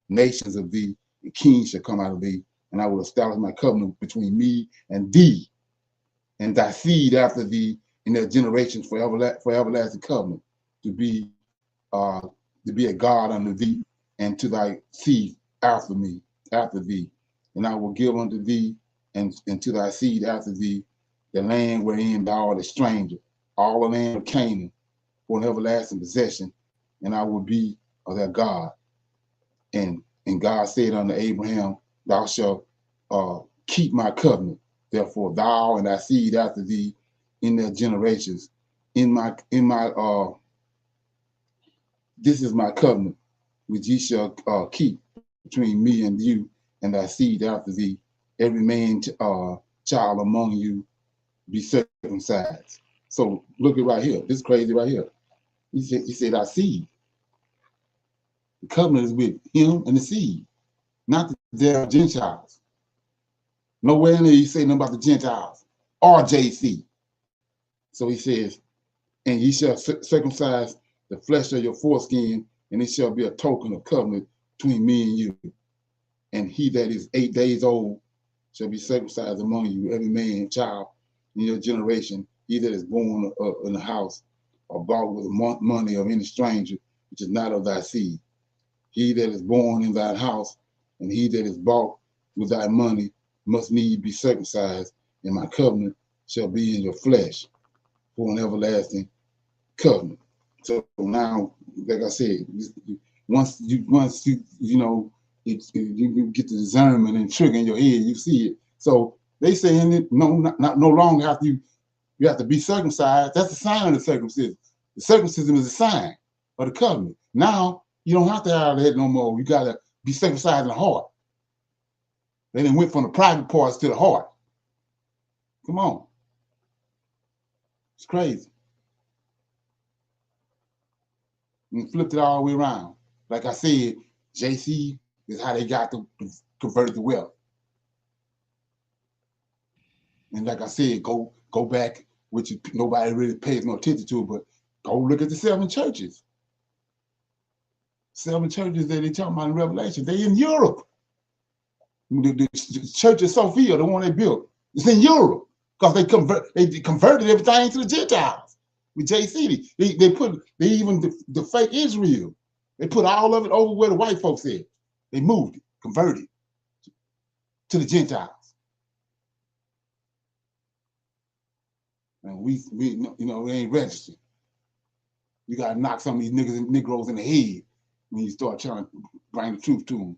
nations of thee, and kings shall come out of thee. And I will establish my covenant between me and thee, and thy seed after thee in their generations for everlasting covenant, to be a God unto thee, and to thy seed after thee. And I will give unto thee and to thy seed after thee the land wherein thou art a stranger, all the land of Canaan, for an everlasting possession, and I will be their God." And God said unto Abraham, "Thou shalt keep my covenant. Therefore, thou and thy seed after thee in their generations, this is my covenant, which ye shall keep between me and you and thy seed after thee. Every man child among you be circumcised." So look at right here. This is crazy right here. He said, "Thy seed." The covenant is with him and the seed, not the Gentiles. Nowhere in there he say nothing about the Gentiles or JC. So he says, "And ye shall circumcise the flesh of your foreskin, and it shall be a token of covenant between me and you. And he that is 8 days old shall be circumcised among you, every man, child in your generation, he that is born in the house or bought with the money of any stranger, which is not of thy seed. He that is born in thy house, and he that is bought with thy money, must need be circumcised, and my covenant shall be in your flesh for an everlasting covenant." So now, like I said, once you you get the discernment and trigger in your head, you see it. So they saying it no longer have you have to be circumcised. That's a sign of the circumcision. The circumcision is a sign of the covenant. Now you don't have to have that no more. You gotta be circumcised in the heart. They done went from the private parts to the heart. Come on. It's crazy. And flipped it all the way around. Like I said, JC is how they got to convert the wealth. And like I said, go back, which nobody really pays no attention to, but go look at the 7 churches. 7 churches that they talking about in Revelation. They in Europe. The church of Sophia, the one they built, it's in Europe because they converted everything to the Gentiles with JC. They even the fake Israel. They put all of it over where the white folks said. They moved it, converted to the Gentiles. And we ain't registered. You gotta knock some of these niggas and Negroes in the head when you start trying to bring the truth to them.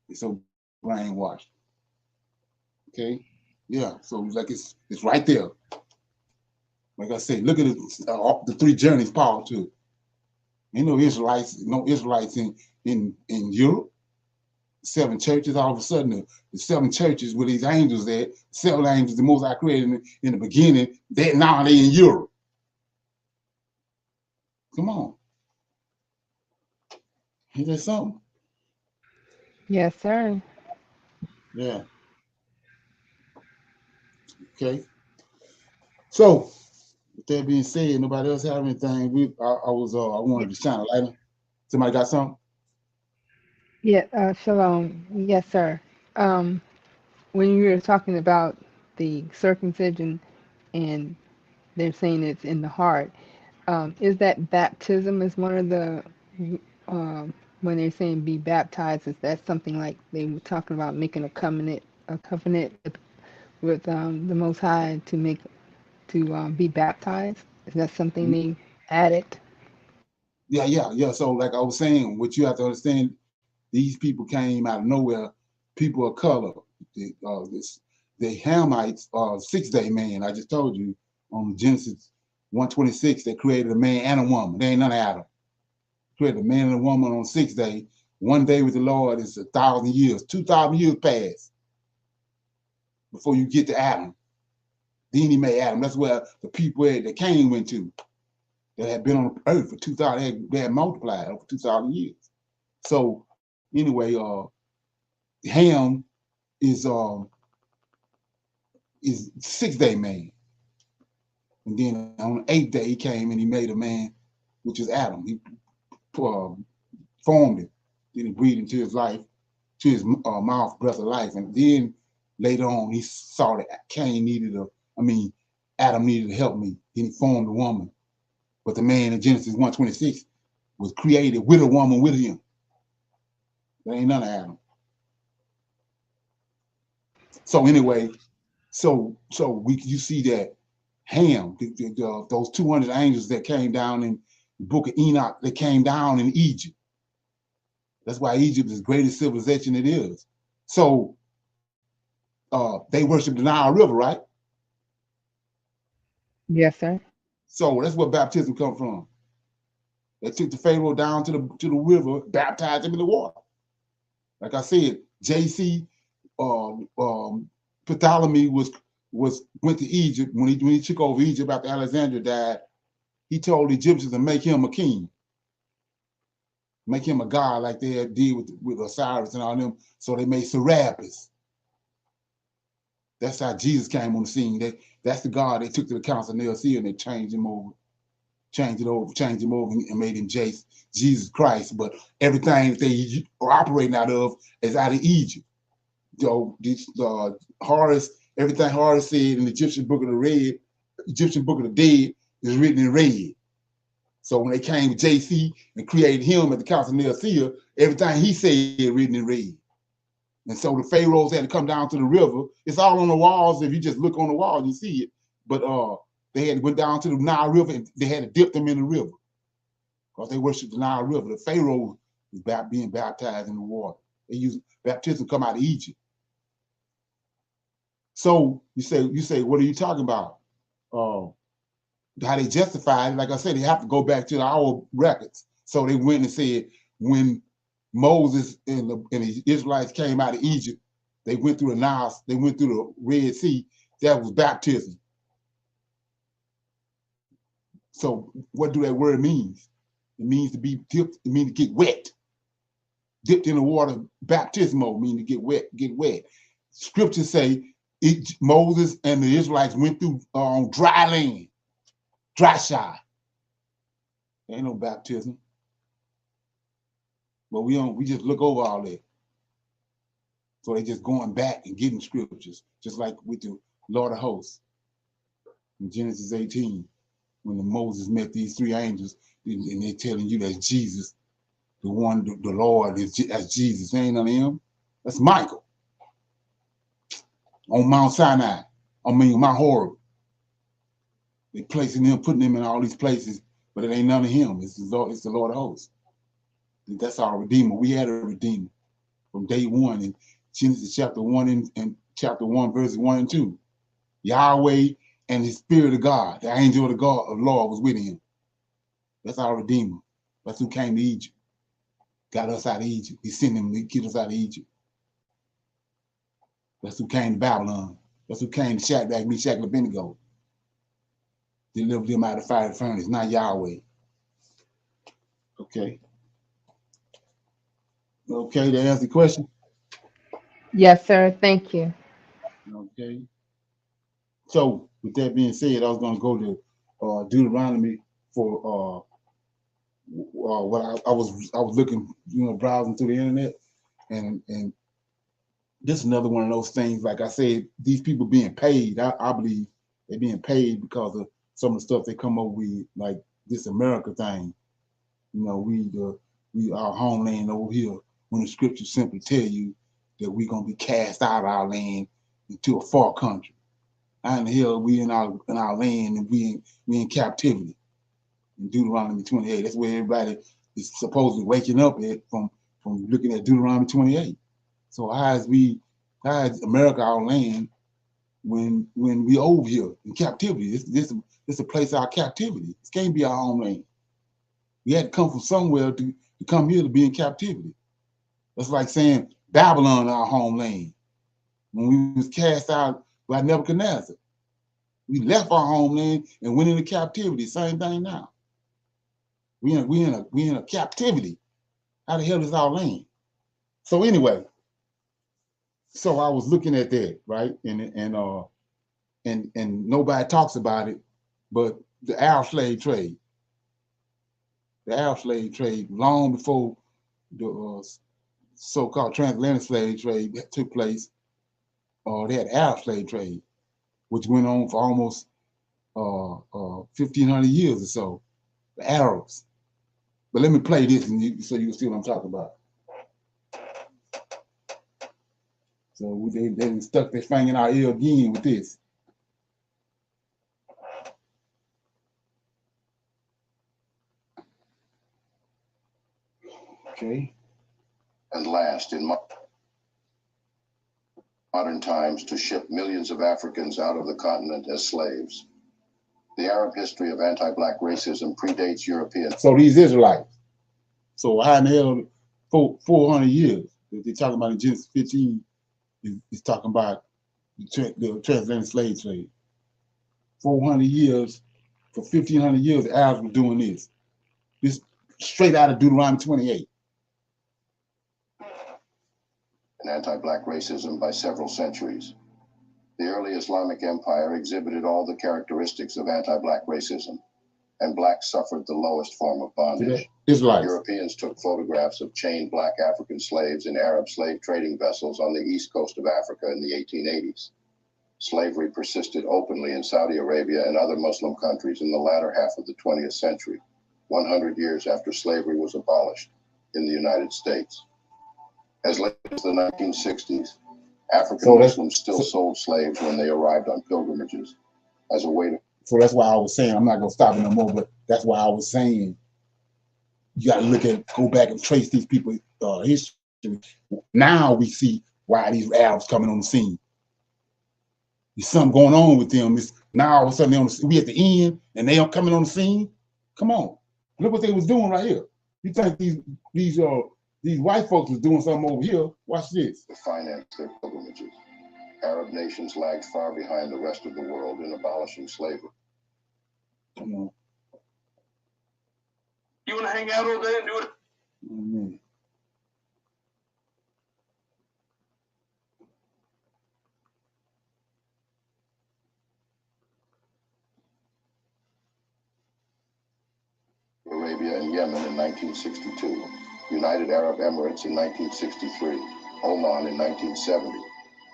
They're so brainwashed. Okay, yeah. So like it's right there. Like I said, look at the 3 journeys Paul took. Ain't no Israelites in Europe. 7 churches. All of a sudden, the 7 churches with these angels there, 7 angels, the Most High created in the beginning. Now they in Europe. Come on, ain't that something? Yes, sir. Yeah. Okay. So, with that being said, nobody else have anything. I wanted to shine a light on. Somebody got something? Yeah, shalom. Yes, sir. When you were talking about the circumcision and they're saying it's in the heart, is that baptism is one of the, when they're saying be baptized, is that something like they were talking about making a covenant with the Most High to be baptized? Is that something they added? Yeah. So, like I was saying, what you have to understand, these people came out of nowhere. People of color. The Hamites are 6-day man. I just told you on Genesis 1:26, they created a man and a woman. They ain't none of Adam. Created a man and a woman on 6th day. 1 day with the Lord is 1,000 years. 2,000 years pass before you get to Adam. Then he made Adam. That's where the people that Cain went to, that had been on the earth for 2,000. They had multiplied over 2,000 years. So anyway, Ham is 6-day man, and then on the 8th day he came and he made a man, which is Adam. He formed it. Then he breathed into his life, to his mouth, breath of life, and then later on he saw that Adam needed to help me. Then he formed a woman. But the man in Genesis 1:26 was created with a woman with him. There ain't none of Adam. So anyway, you see that Ham, those 200 angels that came down in the book of Enoch, they came down in Egypt. That's why Egypt is the greatest civilization it is. So they worship the Nile River, right? Yes, sir. So that's where baptism comes from. They took the Pharaoh down to the river, baptized him in the water. Like I said, JC Ptolemy went to Egypt when he took over Egypt after Alexander died. He told the Egyptians to make him a king, make him a god like they did with Osiris and all them. So they made Serapis. That's how Jesus came on the scene. That's the God they took to the council of Nicaea and they changed him over and made him Jesus Christ. But everything that they are operating out of is out of Egypt. Horus, everything Horus said in the Egyptian Book of the Dead is written in red. So when they came with JC and created him at the council of Nicaea, everything he said written in red. And so the pharaohs had to come down to the river. It's all on the walls. If you just look on the wall, you see it. But they had went down to the Nile River and they had to dip them in the river because they worshiped the Nile River. The Pharaoh was being baptized in the water. They used baptism come out of Egypt. So you say, what are you talking about? How they justified it? Like I said, they have to go back to our records. So they went and said when Moses and the Israelites came out of Egypt, they went through the Nile, they went through the Red Sea. That was baptism. So what do that word mean? It means to be dipped, it means to get wet. Dipped in the water, baptismo means to get wet. Scriptures say Moses and the Israelites went through dry land, dry shod. There ain't no baptism. But we just look over all that. So they just going back and getting scriptures, just like with the Lord of Hosts in Genesis 18, when Moses met these three angels, and they're telling you that Jesus, the one, the Lord, that's Jesus. There ain't none of him. That's Michael on Mount Sinai. Mount Horeb. They placing him, putting him in all these places, but it ain't none of him. It's the Lord of Hosts. That's our Redeemer. We had a Redeemer from day one in Genesis chapter 1 and chapter 1, verses 1 and 2. Yahweh and his Spirit of God, the angel of the God of Lord was with him. That's our Redeemer. That's who came to Egypt. Got us out of Egypt. He sent him to get us out of Egypt. That's who came to Babylon. That's who came to Shadrach, Meshach, and Abednego. Delivered them out of the fiery furnace, not Yahweh. Okay. Okay, to answer the question? Yes, sir. Thank you. Okay. So with that being said, I was going to go to Deuteronomy for what I was looking, browsing through the internet, and this is another one of those things. Like I said, these people being paid, I believe they're being paid because of some of the stuff they come up with, like this America thing. We our homeland over here, when the scriptures simply tell you that we're gonna be cast out of our land into a far country. How in the hell we in our land and we in captivity? In Deuteronomy 28, that's where everybody is supposedly waking up at from looking at Deuteronomy 28. So how is America our land when we over here in captivity? This a place of our captivity. This can't be our homeland. We had to come from somewhere to come here to be in captivity. That's like saying Babylon our homeland. When we was cast out by Nebuchadnezzar, we left our homeland and went into captivity. Same thing now. We in a captivity. How the hell is our land? So anyway, so I was looking at that, right, and nobody talks about it, but the Arab slave trade. The Arab slave trade, long before the so-called transatlantic slave trade that took place, they had Arab slave trade, which went on for almost 1,500 years or so. The Arabs. But let me play this so you can see what I'm talking about. So they stuck their finger in our ear again with this. Okay. And last, in modern times, to ship millions of Africans out of the continent as slaves. The Arab history of anti-Black racism predates European. So these Israelites. So how in the hell 400 years? They're talking about in Genesis 15 is talking about the transatlantic slave trade. 400 years, for 1,500 years, the Arabs were doing this. This straight out of Deuteronomy 28. And anti-Black racism by several centuries. The early Islamic Empire exhibited all the characteristics of anti-Black racism, and Blacks suffered the lowest form of bondage. Europeans took photographs of chained Black African slaves in Arab slave trading vessels on the east coast of Africa in the 1880s. Slavery persisted openly in Saudi Arabia and other Muslim countries in the latter half of the 20th century, 100 years after slavery was abolished in the United States. As late as the 1960s, African Muslims still sold slaves when they arrived on pilgrimages as a way to... So that's why I was saying, I'm not gonna stop it no more, but that's why I was saying you gotta go back and trace these people's history. Now we see why these Arabs coming on the scene. There's something going on with them. It's now all of a sudden we at the end and they are coming on the scene. Come on, look what they was doing right here. You think these white folks was doing something over here? Watch this. To finance their pilgrimages, Arab nations lagged far behind the rest of the world in abolishing slavery. Come on. You want to hang out all day and do it? Mm-hmm. Arabia and Yemen in 1962, United Arab Emirates in 1963, Oman in 1970.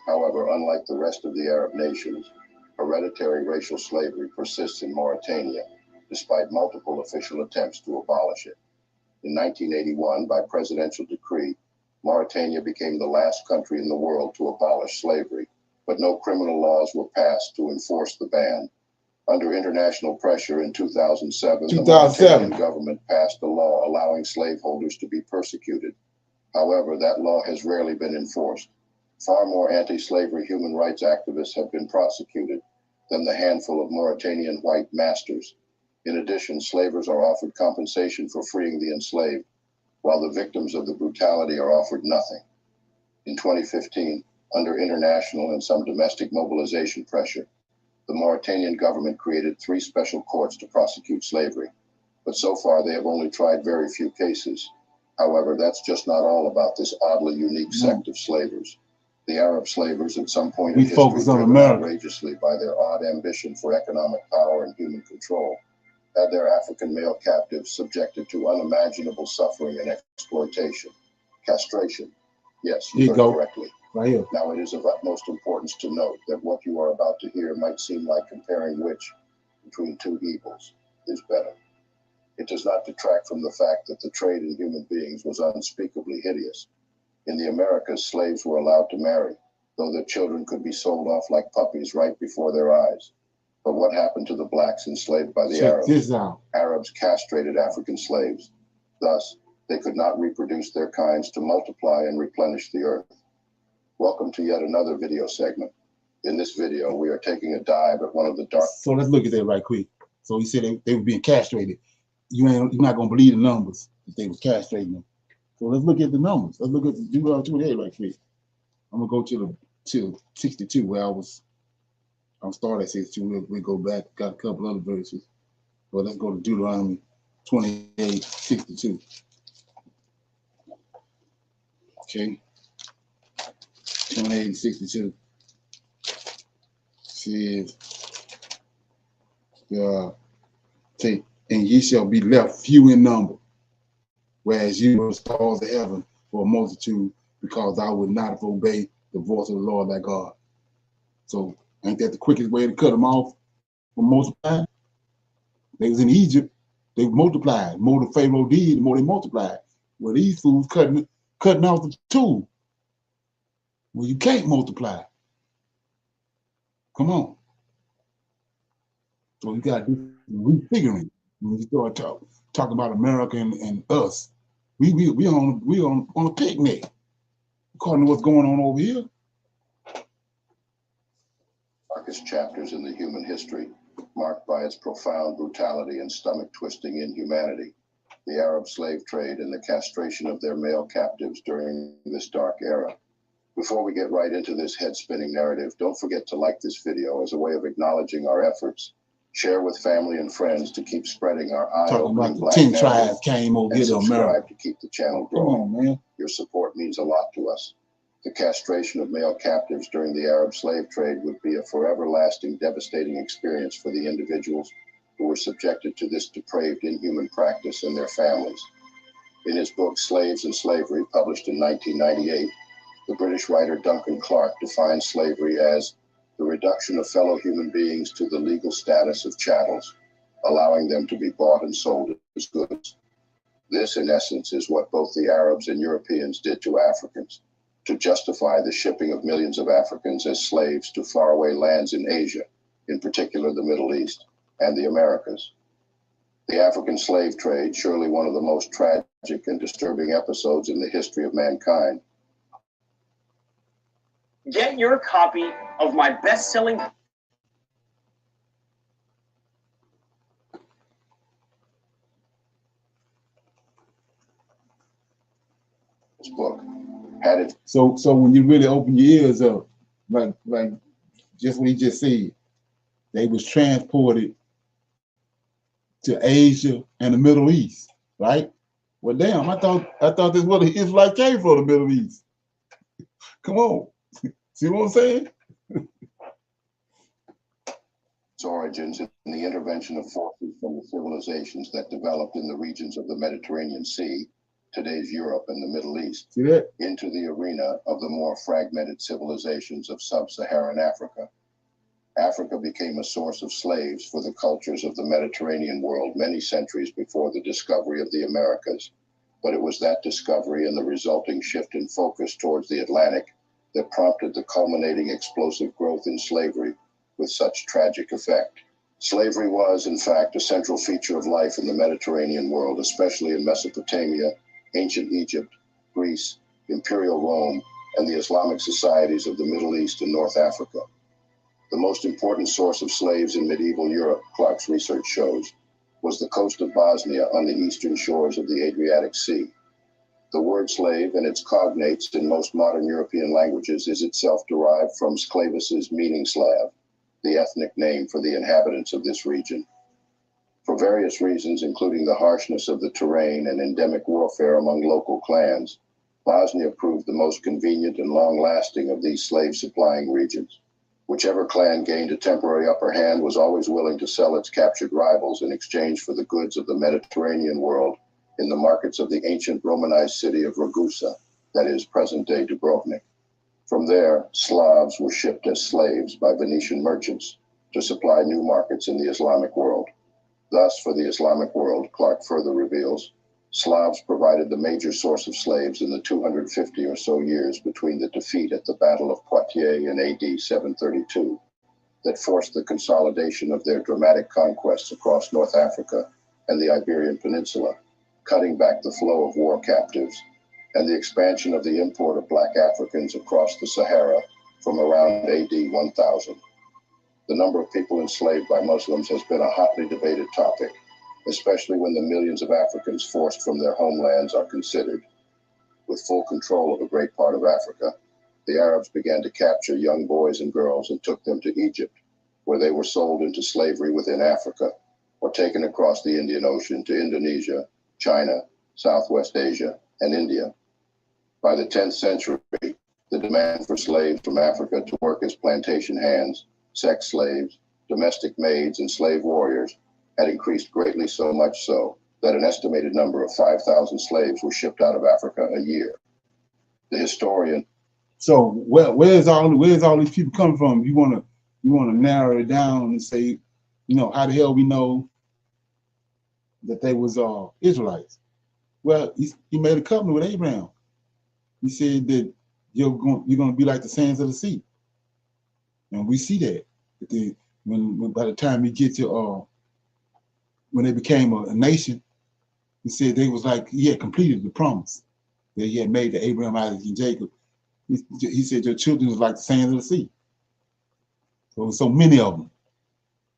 However, unlike the rest of the Arab nations, hereditary racial slavery persists in Mauritania, despite multiple official attempts to abolish it. In 1981, by presidential decree, Mauritania became the last country in the world to abolish slavery, but no criminal laws were passed to enforce the ban. Under international pressure in 2007, the Mauritanian government passed a law allowing slaveholders to be persecuted. However, that law has rarely been enforced. Far more anti-slavery human rights activists have been prosecuted than the handful of Mauritanian white masters. In addition, slavers are offered compensation for freeing the enslaved, while the victims of the brutality are offered nothing. In 2015, under international and some domestic mobilization pressure, the Mauritanian government created 3 special courts to prosecute slavery, but so far they have only tried very few cases. However, that's just not all about this oddly unique sect of slavers. The Arab slavers at some point in history, driven outrageously by their odd ambition for economic power and human control, had their African male captives subjected to unimaginable suffering and exploitation. Castration. Yes, you heard correctly. Right here. Now, it is of utmost importance to note that what you are about to hear might seem like comparing which, between 2 evils, is better. It does not detract from the fact that the trade in human beings was unspeakably hideous. In the Americas, slaves were allowed to marry, though their children could be sold off like puppies right before their eyes. But what happened to the blacks enslaved by the Arabs? Check this out. Arabs castrated African slaves. Thus, they could not reproduce their kinds to multiply and replenish the earth. Welcome to yet another video segment. In this video, we are taking a dive at one of the dark... So let's look at that right quick. So he said they were being castrated. You're not going to believe the numbers if they were castrating them. So let's look at the numbers. Let's look at the Deuteronomy 28 right quick. I'm going to go to 62 where I'm started at 62. We go back, got a couple other verses. But let's go to Deuteronomy 28, 62. Okay. 28 and 62 says, and ye shall be left few in number, whereas you are the stars of heaven for a multitude, because thou would not have obeyed the voice of the Lord thy God. So ain't that the quickest way to cut them off from multiplying? They was in Egypt, they multiplied. The more the Pharaoh did, the more they multiplied. Well, these fools cutting off the tool. Well, you can't multiply. Come on. So you got to do refiguring. When you start talking about America and us, we on a picnic, according to what's going on over here. Darkest chapters in the human history, marked by its profound brutality and stomach-twisting inhumanity, the Arab slave trade and the castration of their male captives during this dark era. Before we get right into this head-spinning narrative, don't forget to like this video as a way of acknowledging our efforts. Share with family and friends to keep spreading our eye-opening black narrative. 10 tribes came over here to America. To keep the channel growing. Come on, man. Your support means a lot to us. The castration of male captives during the Arab slave trade would be a forever lasting, devastating experience for the individuals who were subjected to this depraved, inhuman practice and their families. In his book, Slaves and Slavery, published in 1998, the British writer Duncan Clark defines slavery as the reduction of fellow human beings to the legal status of chattels, allowing them to be bought and sold as goods. This, in essence, is what both the Arabs and Europeans did to Africans, to justify the shipping of millions of Africans as slaves to faraway lands in Asia, in particular the Middle East. and the Americas. The African slave trade, surely one of the most tragic and disturbing episodes in the history of mankind. Get your copy of my best-selling book had it. So when you really open your ears up, like just what he just said, they was transported to Asia and the Middle East, right? Well, damn, I thought this was the Israelite came from the Middle East. Come on, see what I'm saying? Its origins in the intervention of forces from the civilizations that developed in the regions of the Mediterranean Sea, today's Europe and the Middle East, See that? into the arena of the more fragmented civilizations of sub-Saharan Africa. Africa became a source of slaves for the cultures of the Mediterranean world many centuries before the discovery of the Americas. But it was that discovery and the resulting shift in focus towards the Atlantic that prompted the culminating explosive growth in slavery with such tragic effect. Slavery was, in fact, a central feature of life in the Mediterranean world, especially in Mesopotamia, ancient Egypt, Greece, Imperial Rome, and the Islamic societies of the Middle East and North Africa. The most important source of slaves in medieval Europe, Clark's research shows, was the coast of Bosnia on the eastern shores of the Adriatic Sea. The word slave and its cognates in most modern European languages is itself derived from Sclavis's meaning Slav, the ethnic name for the inhabitants of this region. For various reasons, including the harshness of the terrain and endemic warfare among local clans, Bosnia proved the most convenient and long-lasting of these slave-supplying regions. Whichever clan gained a temporary upper hand was always willing to sell its captured rivals in exchange for the goods of the Mediterranean world in the markets of the ancient Romanized city of Ragusa, that is, present-day Dubrovnik. From there, Slavs were shipped as slaves by Venetian merchants to supply new markets in the Islamic world. Thus, for the Islamic world, Clark further reveals, Slavs provided the major source of slaves in the 250 or so years between the defeat at the Battle of Poitiers in AD 732 that forced the consolidation of their dramatic conquests across North Africa and the Iberian Peninsula, cutting back the flow of war captives, and the expansion of the import of black Africans across the Sahara from around AD 1000. The number of people enslaved by Muslims has been a hotly debated topic, especially when the millions of Africans forced from their homelands are considered. With full control of a great part of Africa, the Arabs began to capture young boys and girls and took them to Egypt, where they were sold into slavery within Africa, or taken across the Indian Ocean to Indonesia, China, Southwest Asia, and India. By the 10th century, the demand for slaves from Africa to work as plantation hands, sex slaves, domestic maids, and slave warriors had increased greatly, so much so that an estimated number of 5,000 slaves were shipped out of Africa a year. The historian. So where's all these people coming from? You wanna narrow it down and say, how the hell we know that they was Israelites? Well, he made a covenant with Abraham. He said that you're gonna be like the sands of the sea, and we see that. When by the time he get to when they became a nation, he said they was like he had completed the promise that he had made to Abraham, Isaac, and Jacob. He said your children was like the sands of the sea. So many of them.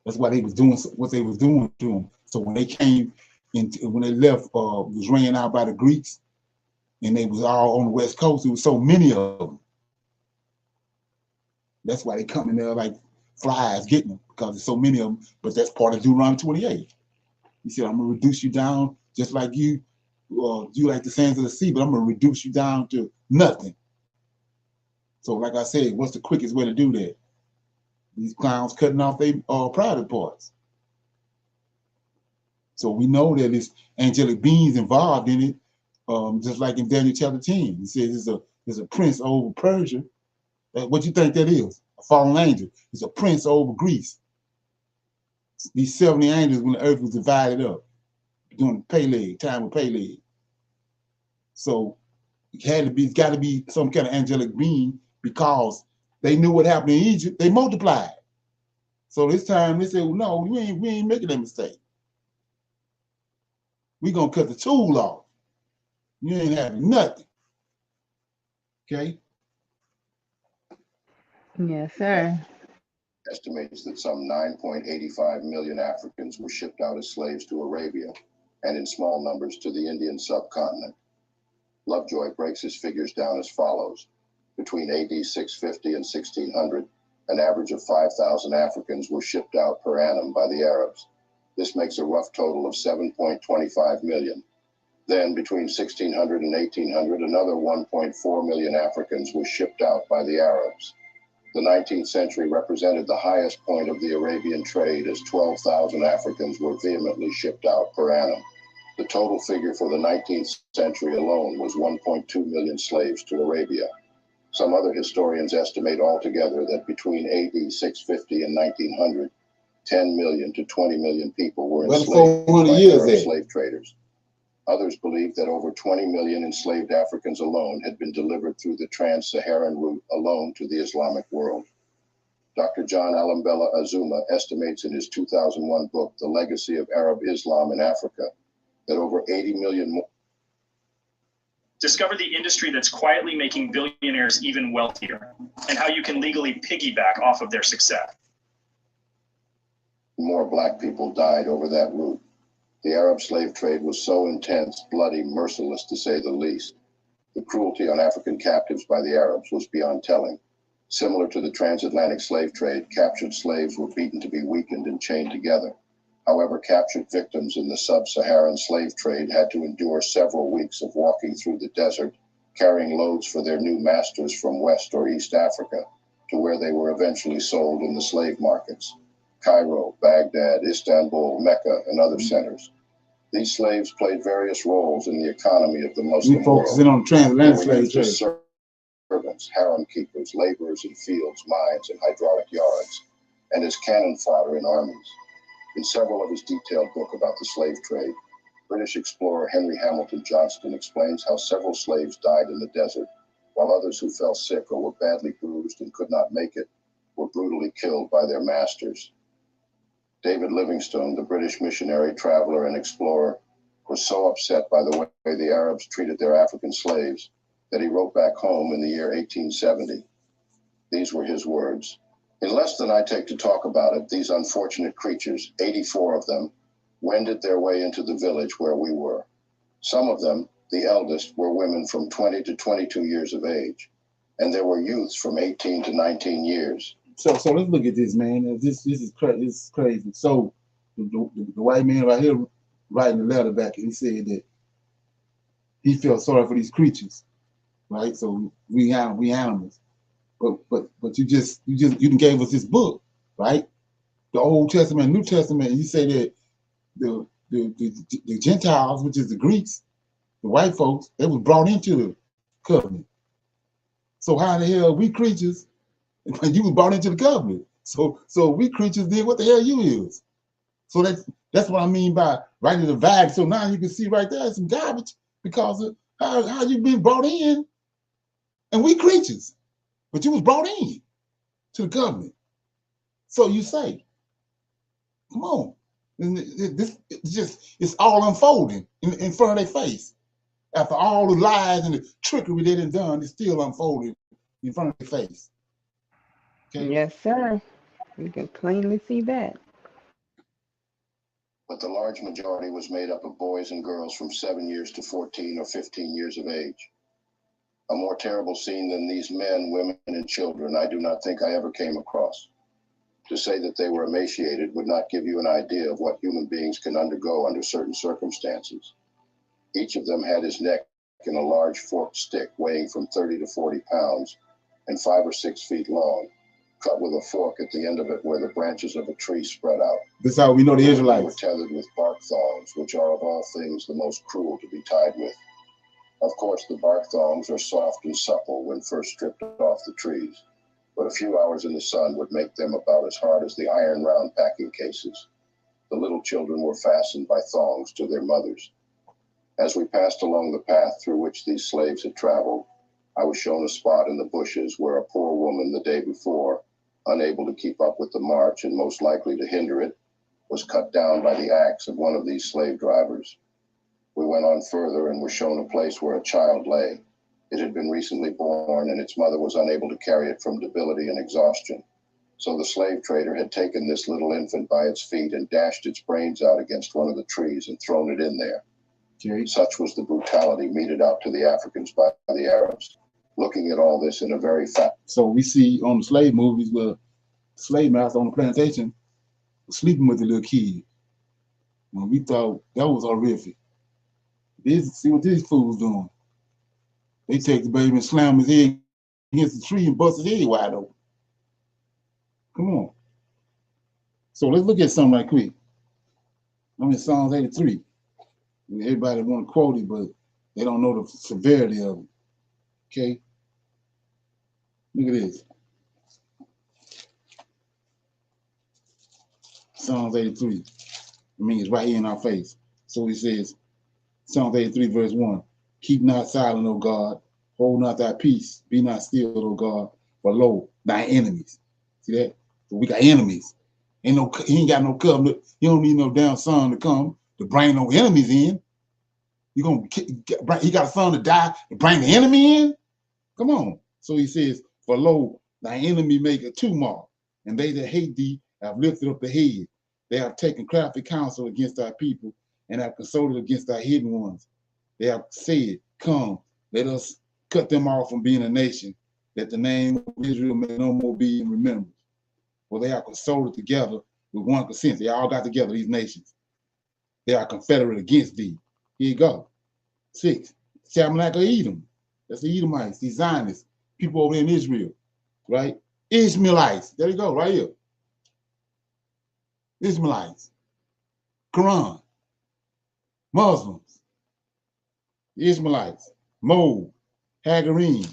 That's why they was doing what they was doing to them. So when they came when they left, was ran out by the Greeks, and they was all on the West Coast. There was so many of them. That's why they come in there like flies getting them, because there's so many of them. But that's part of Deuteronomy 28. He said, I'm gonna reduce you down just like you like the sands of the sea, but I'm gonna reduce you down to nothing. So like I said, what's the quickest way to do that? These clowns cutting off their private parts. So we know that there's angelic beings involved in it, just like in Daniel chapter 10. He says there's a prince over Persia. What you think that is? A fallen angel. It's a prince over Greece. These 70 angels when the earth was divided up during the Peleg, time of Peleg. So it's got to be some kind of angelic being, because they knew what happened in Egypt. They multiplied. So this time they said, well, no, we ain't making that mistake. We gonna cut the tool off. You ain't having nothing. Okay? Yes, sir. Estimates that some 9.85 million Africans were shipped out as slaves to Arabia and in small numbers to the Indian subcontinent. Lovejoy breaks his figures down as follows. Between AD 650 and 1600, an average of 5,000 Africans were shipped out per annum by the Arabs. This makes a rough total of 7.25 million. Then, between 1600 and 1800, another 1.4 million Africans were shipped out by the Arabs. The 19th century represented the highest point of the Arabian trade, as 12,000 Africans were vehemently shipped out per annum. The total figure for the 19th century alone was 1.2 million slaves to Arabia. Some other historians estimate altogether that between AD 650 and 1900, 10 million to 20 million people were enslaved by Arab slave traders. Others believe that over 20 million enslaved Africans alone had been delivered through the trans-Saharan route alone to the Islamic world. Dr. John Alambella Azuma estimates in his 2001 book, The Legacy of Arab Islam in Africa, that over 80 million more. Discover the industry that's quietly making billionaires even wealthier, and how you can legally piggyback off of their success. More black people died over that route. The Arab slave trade was so intense, bloody, merciless to say the least. The cruelty on African captives by the Arabs was beyond telling. Similar to the transatlantic slave trade, captured slaves were beaten to be weakened and chained together. However, captured victims in the sub-Saharan slave trade had to endure several weeks of walking through the desert, carrying loads for their new masters from West or East Africa, to where they were eventually sold in the slave markets: Cairo, Baghdad, Istanbul, Mecca, and other centers. These slaves played various roles in the economy of the Muslim world. Focusing on transatlantic slave trade. Servants, harem keepers, laborers in fields, mines, and hydraulic yards, and as cannon fodder in armies. In several of his detailed book about the slave trade, British explorer Henry Hamilton Johnston explains how several slaves died in the desert, while others who fell sick or were badly bruised and could not make it were brutally killed by their masters. David Livingstone, the British missionary, traveler, and explorer, was so upset by the way the Arabs treated their African slaves that he wrote back home in the year 1870. These were his words. In less than I take to talk about it, these unfortunate creatures, 84 of them, wended their way into the village where we were. Some of them, the eldest, were women from 20 to 22 years of age, and there were youths from 18 to 19 years. So let's look at this, man. This is crazy. So the white man right here writing a letter back, and he said that he felt sorry for these creatures, right? So we animals, but you gave us this book, right? The Old Testament, New Testament, and you say that the Gentiles, which is the Greeks, the white folks, they was brought into the covenant. So how the hell we creatures? When you was brought into the covenant, so we creatures did what the hell you is. So that's what I mean by writing the vibe. So now you can see right there some garbage because of how you been brought in, and we creatures, but you was brought in to the covenant. So you say, come on, and it's all unfolding in front of their face. After all the lies and the trickery they done, it's still unfolding in front of their face. Okay. Yes, sir. You can plainly see that. But the large majority was made up of boys and girls from 7 years to 14 or 15 years of age. A more terrible scene than these men, women, and children I do not think I ever came across. To say that they were emaciated would not give you an idea of what human beings can undergo under certain circumstances. Each of them had his neck in a large forked stick weighing from 30 to 40 pounds and 5 or 6 feet long, cut with a fork at the end of it where the branches of a tree spread out. This is how we know the Israelites. They were tethered with bark thongs, which are of all things the most cruel to be tied with. Of course, the bark thongs are soft and supple when first stripped off the trees, but a few hours in the sun would make them about as hard as the iron round packing cases. The little children were fastened by thongs to their mothers. As we passed along the path through which these slaves had traveled, I was shown a spot in the bushes where a poor woman the day before unable to keep up with the march and most likely to hinder it, was cut down by the axe of one of these slave drivers. We went on further and were shown a place where a child lay. It had been recently born, and its mother was unable to carry it from debility and exhaustion. So the slave trader had taken this little infant by its feet and dashed its brains out against one of the trees and thrown it in there. Okay. Such was the brutality meted out to the Africans by the Arabs. Looking at all this in a very So we see on the slave movies where slave master on the plantation was sleeping with the little kid. And we thought that was horrific. See what these fools doing. They take the baby and slam his head against the tree and bust his head wide open. Come on. So let's look at something right quick. I'm in Psalms 83. And everybody want to quote it, but they don't know the severity of it. Okay? Look at this. Psalms 83. I mean, it's right here in our face. So he says, Psalms 83, verse 1. Keep not silent, O God. Hold not thy peace. Be not still, O God. For lo, thy enemies. See that? So we got enemies. He ain't got no covenant. He don't need no damn son to come to bring no enemies in. He got a son to die to bring the enemy in? Come on. So he says, for lo, thy enemy make a tumult, and they that hate thee have lifted up the head. They have taken crafty counsel against thy people, and have consulted against thy hidden ones. They have said, come, let us cut them off from being a nation, that the name of Israel may no more be in remembrance. For they are consulted together with one consent. They all got together, these nations. They are confederate against thee. Here you go. 6, Tabernacle of Edom. That's the Edomites, these Zionists, people over in Israel, right? Ishmaelites. There you go, right here. Ishmaelites. Quran. Muslims. Ishmaelites. Moab. Hagarim.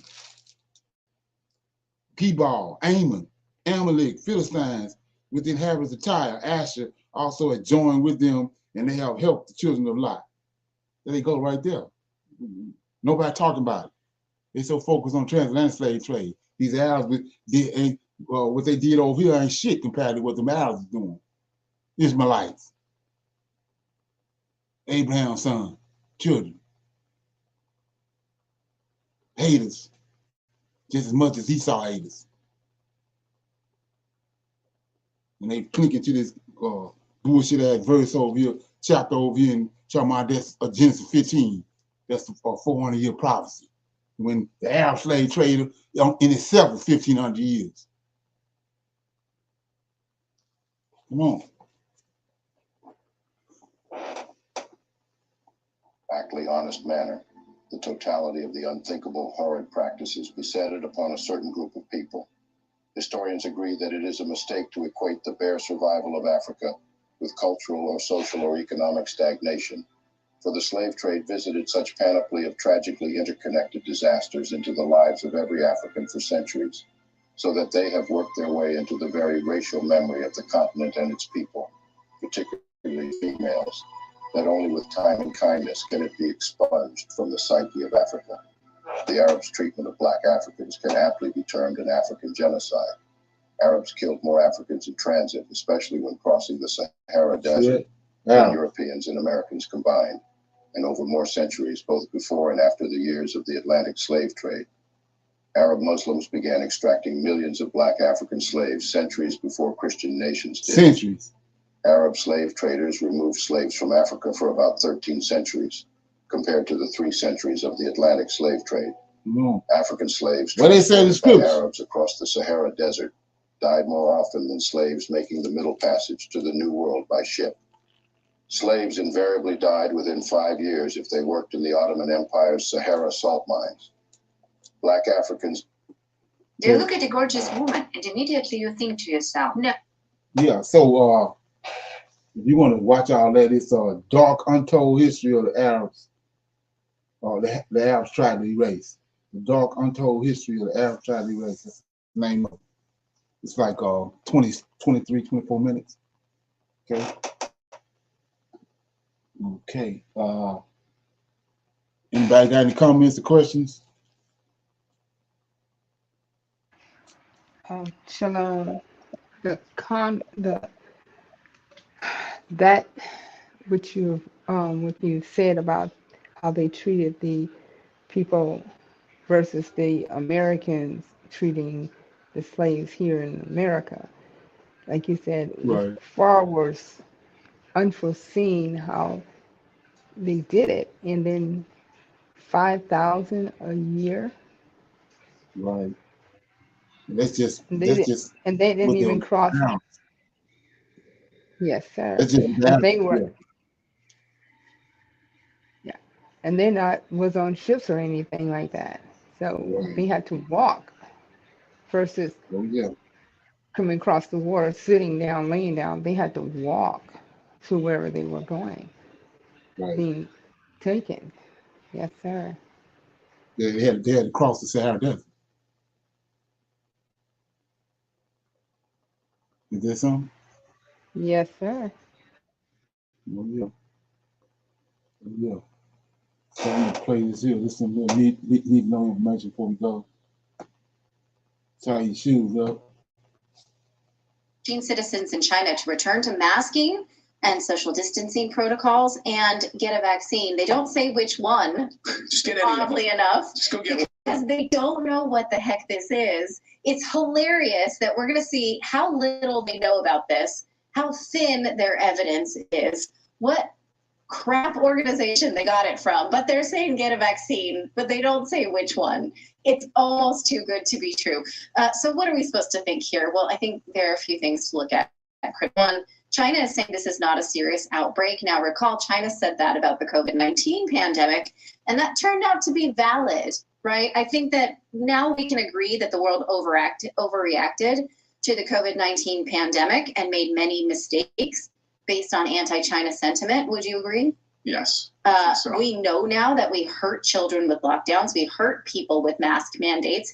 Gebal. Ammon. Amalek. Philistines with the inhabitants of Tyre. Asher also had joined with them, and they have helped the children of Lot. There they go right there. Nobody talking about it. They so focused on transatlantic slave trade. These Arabs, what they did over here ain't shit compared to what the Arabs are doing. Ishmaelites. Abraham's son, children. Haters. Just as much as Esau haters. And they clinking to this bullshit ass verse over here, chapter over here, and talking about that's Genesis 15. That's a 400-year prophecy. When the Arab slave trade in itself is 1,500 years. Come on. exactly honest manner. The totality of the unthinkable, horrid practices besetted upon a certain group of people. Historians agree that it is a mistake to equate the bare survival of Africa with cultural or social or economic stagnation, for the slave trade visited such panoply of tragically interconnected disasters into the lives of every African for centuries, so that they have worked their way into the very racial memory of the continent and its people, particularly females, that only with time and kindness can it be expunged from the psyche of Africa. The Arabs' treatment of black Africans can aptly be termed an African genocide. Arabs killed more Africans in transit, especially when crossing the Sahara Desert, than Europeans and Americans combined, and over more centuries, both before and after the years of the Atlantic slave trade. Arab Muslims began extracting millions of black African slaves centuries before Christian nations did. Centuries. Arab slave traders removed slaves from Africa for about 13 centuries, compared to the 3 centuries of the Atlantic slave trade. African slaves transported by Arabs across the Sahara Desert died more often than slaves making the middle passage to the New World by ship. Slaves invariably died within 5 years if they worked in the Ottoman Empire's Sahara salt mines. Black Africans. You look at a gorgeous woman and immediately you think to yourself, no. Yeah, so if you want to watch all that, it's a dark, untold history of the Arabs, the Arabs tried to erase. The dark, untold history of the Arabs tried to erase. That's the name of it. It's like 23, 24 minutes. Okay. Okay. Anybody got any comments or questions? Shalom. The that what you said about how they treated the people versus the Americans treating the slaves here in America. Like you said, it was Right. far worse, unforeseen how they did it, and then 5,000 a year. Right. And that's just And they that's did, just and they didn't what they even were cross. down. Yes, sir. That's just And that. they were, Yeah. yeah, and they not was on ships or anything like that. So Right. they had to walk versus Oh yeah. coming across the water, sitting down, laying down. They had to walk to wherever they were going, Right. being taken. Yes, sir. They had to cross the Sahara Desert. Is that something? Yes, sir. Oh yeah. Oh yeah. So I'm gonna play this here. This is some little need no information before we go. Tie your shoes up. Citizens in China to return to masking and social distancing protocols and get a vaccine. They don't say which one, Just get any of them. oddly enough, Just go get because they don't know what the heck this is. It's hilarious that we're going to see how little they know about this, how thin their evidence is, what crap organization they got it from, but they're saying get a vaccine, but they don't say which one. It's almost too good to be true. So what are we supposed to think here? Well, I think there are a few things to look at. One, China is saying this is not a serious outbreak. Now, recall, China said that about the COVID-19 pandemic, and that turned out to be valid, right? I think that now we can agree that the world overreacted to the COVID-19 pandemic and made many mistakes based on anti-China sentiment. Would you agree? Yes. So. We know now that we hurt children with lockdowns. We hurt people with mask mandates.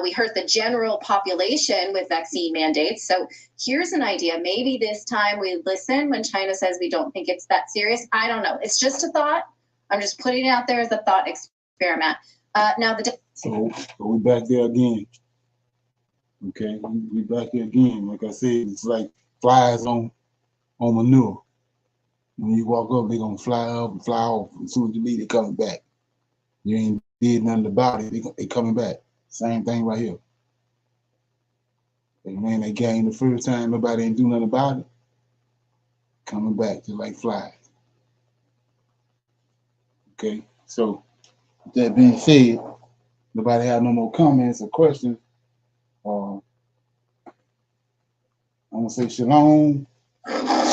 We hurt the general population with vaccine mandates. So here's an idea. Maybe this time we listen when China says we don't think it's that serious. I don't know. It's just a thought. I'm just putting it out there as a thought experiment. So we back there again. Okay, we back there again. Like I said, it's like flies on manure. When you walk up, they're gonna fly up and fly off. As soon as you leave, they coming back. You ain't did nothing about it, they coming back. Same thing right here. Like, man, they came the first time, nobody ain't do nothing about it. Coming back just like flies. Okay, so with that being said, nobody have no more comments or questions. I'm gonna say shalom,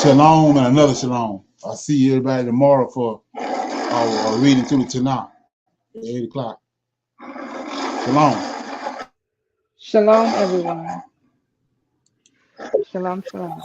shalom, and another shalom. I'll see everybody tomorrow for our reading to the Tanakh at 8 o'clock. Shalom. Shalom, everyone. Shalom, shalom.